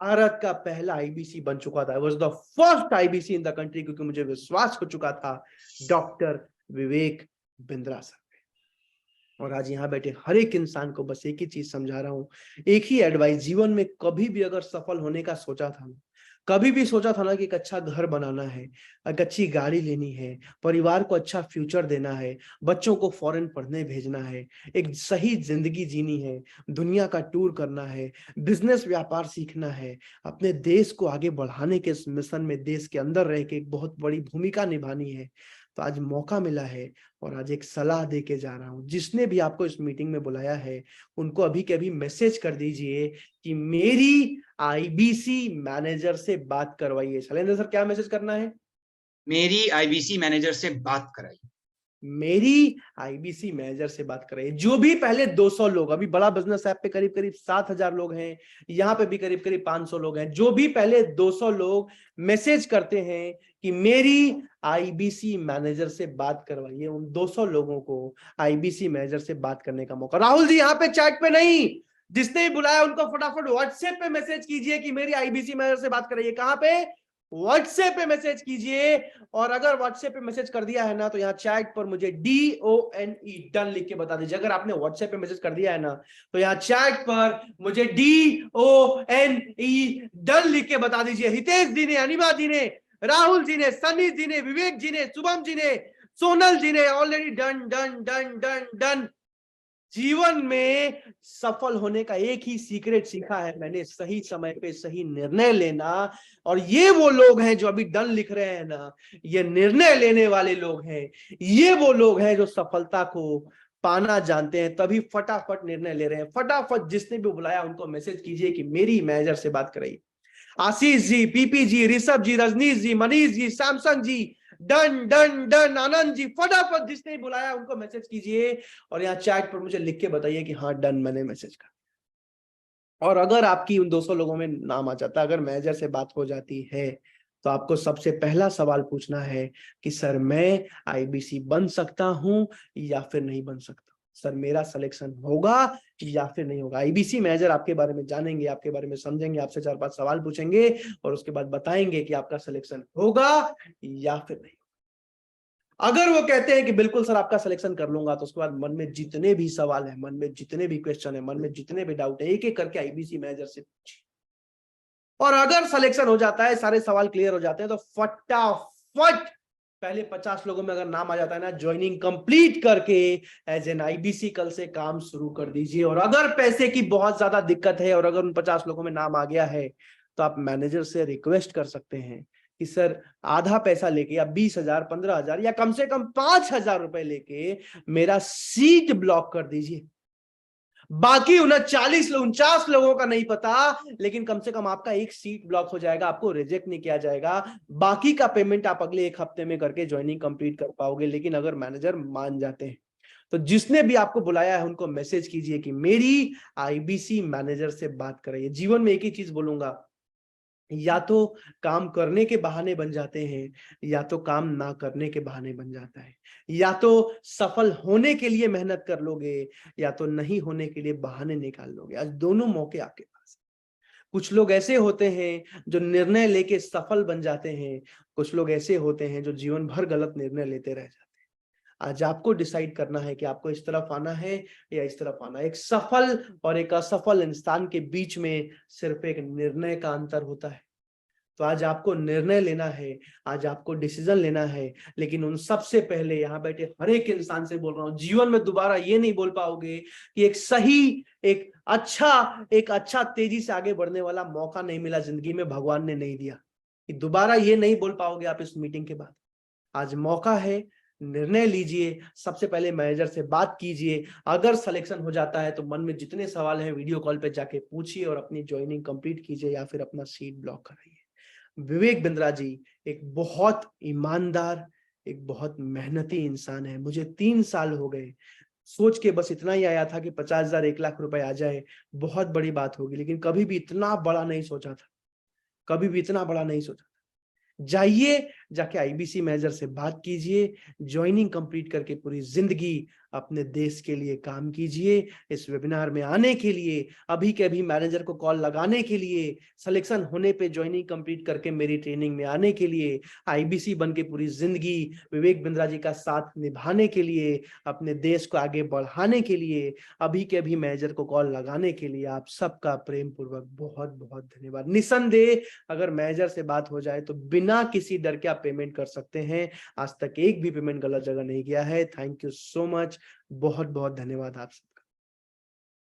भारत का पहला आईबीसी बन चुका था। Was the first IBC in the country, क्योंकि मुझे विश्वास हो चुका था डॉक्टर विवेक बिंद्रा सर। और आज यहाँ बैठे हर एक इंसान को बस एक ही चीज समझा रहा हूं, एक ही एडवाइस। जीवन में कभी भी अगर सफल होने का सोचा था, कभी भी सोचा था ना कि एक अच्छा घर बनाना है, एक अच्छी गाड़ी लेनी है, परिवार को अच्छा फ्यूचर देना है, बच्चों को फॉरेन पढ़ने भेजना है, एक सही जिंदगी जीनी है, दुनिया का टूर करना है, बिजनेस व्यापार सीखना है, अपने देश को आगे बढ़ाने के मिशन में देश के अंदर रह के एक बहुत बड़ी भूमिका निभानी है, तो आज मौका मिला है और आज एक सलाह दे के जा रहा हूं। जिसने भी आपको इस मीटिंग में बुलाया है उनको अभी के अभी मैसेज कर दीजिए कि मेरी आईबीसी मैनेजर से बात करवाइए। शैलेंद्र सर क्या मैसेज करना है? मेरी आईबीसी मैनेजर से बात कराइए। मेरी आईबीसी मैनेजर से बात कराइए। जो भी पहले 200 लोग, अभी बड़ा बिजनेस ऐप पे करीब करीब 7,000 लोग हैं, यहाँ पे भी करीब करीब 500 लोग हैं, जो भी पहले 200 लोग मैसेज करते हैं कि मेरी आईबीसी मैनेजर से बात करवाइए, उन 200 लोगों को आईबीसी मैनेजर से बात करने का मौका। राहुल जी यहाँ पे चैट पे नहीं, जिसने भी बुलाया उनको फटाफट व्हाट्सएप पे मैसेज कीजिए कि मेरी आईबीसी मैनेजर से बात कराइए। कहाँ पे? व्हाट्सएप पे मैसेज कीजिए। और अगर व्हाट्सएप पे मैसेज कर दिया है ना, तो यहाँ चैट पर मुझे DONE डन लिख के बता दीजिए। अगर आपने व्हाट्सएप पे मैसेज कर दिया है ना, तो यहाँ चैट पर मुझे DONE डन लिख के बता दीजिए। हितेश जी ने, अनिमा जी ने, राहुल जी ने, सनी जी ने, विवेक जी ने, शुभम जी ने, सोनल जी ने already done done done done done. जीवन में सफल होने का एक ही सीक्रेट सीखा है मैंने, सही समय पे सही निर्णय लेना। और ये वो लोग हैं जो अभी डन लिख रहे हैं ना, ये निर्णय लेने वाले लोग हैं। ये वो लोग हैं जो सफलता को पाना जानते हैं, तभी फटाफट निर्णय ले रहे हैं। फटाफट जिसने भी बुलाया उनको मैसेज कीजिए कि मेरी मैनेजर से बात कराइए। आशीष जी, पीपी जी, ऋषभ जी, रजनीश जी, मनीष जी, सैमसंग जी, done done done. Anand ji, फटाफट जिसने बुलाया उनको मैसेज कीजिए और यहाँ चैट पर मुझे लिख के बताइए कि हाँ डन, मैंने मैसेज कर। और अगर आपकी उन 200 लोगों में नाम आ जाता, अगर मैनेजर से बात हो जाती है, तो आपको सबसे पहला सवाल पूछना है कि सर मैं आईबीसी बन सकता हूं या फिर नहीं बन सकता। सर मेरा सिलेक्शन होगा या फिर नहीं होगा। आईबीसी मैनेजर आपके बारे में जानेंगे, आपके बारे में समझेंगे, आपसे 4-5 सवाल पूछेंगे और उसके बाद बताएंगे कि आपका सिलेक्शन होगा या फिर नहीं। अगर वो कहते हैं कि बिल्कुल सर आपका सिलेक्शन कर लूंगा, तो उसके बाद मन में जितने भी सवाल है, मन में जितने भी क्वेश्चन है, मन में जितने भी डाउट है, एक एक करके आईबीसी मैनेजर से पूछिए। और अगर सिलेक्शन हो जाता है, सारे सवाल क्लियर हो जाते हैं, तो फटाफट पहले 50 लोगों में अगर नाम आ जाता है ना, ज्वाइनिंग कंप्लीट करके एज एन आईबीसी कल से काम शुरू कर दीजिए। और अगर पैसे की बहुत ज्यादा दिक्कत है और अगर उन 50 लोगों में नाम आ गया है, तो आप मैनेजर से रिक्वेस्ट कर सकते हैं कि सर आधा पैसा लेके या 20,000, 15,000 या कम से कम 5,000 रुपए लेके मेरा सीट ब्लॉक कर दीजिए। बाकी 49 लोगों का नहीं पता, लेकिन कम से कम आपका एक सीट ब्लॉक हो जाएगा, आपको रिजेक्ट नहीं किया जाएगा। बाकी का पेमेंट आप अगले 1 हफ्ते में करके ज्वाइनिंग कंप्लीट कर पाओगे, लेकिन अगर मैनेजर मान जाते हैं। तो जिसने भी आपको बुलाया है उनको मैसेज कीजिए कि मेरी आईबीसी मैनेजर से बात कराइए। जीवन में एक ही चीज बोलूंगा, या तो काम करने के बहाने बन जाते हैं या तो काम ना करने के बहाने बन जाता है। या तो सफल होने के लिए मेहनत कर लोगे या तो नहीं होने के लिए बहाने निकाल लोगे। आज दोनों मौके आपके पास। कुछ लोग ऐसे होते हैं जो निर्णय लेके सफल बन जाते हैं, कुछ लोग ऐसे होते हैं जो जीवन भर गलत निर्णय लेते रह जाते हैं। आज आपको डिसाइड करना है कि आपको इस तरफ आना है या इस तरफ आना है। एक सफल और एक असफल इंसान के बीच में सिर्फ एक निर्णय का अंतर होता है। तो आज आपको निर्णय लेना है, आज आपको डिसीजन लेना है। लेकिन उन सबसे पहले यहाँ बैठे हर एक इंसान से बोल रहा हूं, जीवन में दोबारा ये नहीं बोल पाओगे कि एक सही, एक अच्छा तेजी से आगे बढ़ने वाला मौका नहीं मिला जिंदगी में, भगवान ने नहीं दिया, कि दोबारा ये नहीं बोल पाओगे आप इस मीटिंग के बाद। आज मौका है, निर्णय लीजिए। सबसे पहले मैनेजर से बात कीजिए। अगर सिलेक्शन हो जाता है तो मन में जितने सवाल हैं वीडियो कॉल पे जाके पूछिए और अपनी ज्वाइनिंग कंप्लीट कीजिए या फिर अपना सीट ब्लॉक कराइए। विवेक बिंद्रा जी एक बहुत ईमानदार, एक बहुत मेहनती इंसान है। मुझे 3 साल हो गए, सोच के बस इतना ही आया था कि 50,000, 1 लाख रुपए आ जाए बहुत बड़ी बात होगी, लेकिन कभी भी इतना बड़ा नहीं सोचा था, कभी भी इतना बड़ा नहीं सोचा। जाइए, जाके आईबीसी मैनेजर से बात कीजिए, ज्वाइनिंग कंप्लीट करके पूरी जिंदगी अपने देश के लिए काम कीजिए। इस वेबिनार में आने के लिए, अभी के अभी मैनेजर को कॉल लगाने के लिए, सिलेक्शन होने पे ज्वाइनिंग कंप्लीट करके मेरी ट्रेनिंग में आने के लिए, आईबीसी बन के पूरी जिंदगी विवेक बिंद्रा जी का साथ निभाने के लिए, अपने देश को आगे बढ़ाने के लिए, अभी के अभी मैनेजर को कॉल लगाने के लिए आप सबका प्रेम पूर्वक बहुत बहुत धन्यवाद। निसंदेह अगर मैनेजर से बात हो जाए तो बिना किसी डर के आप पेमेंट कर सकते हैं। आज तक एक भी पेमेंट गलत जगह नहीं गया है। थैंक यू सो मच, बहुत बहुत धन्यवाद आप सब।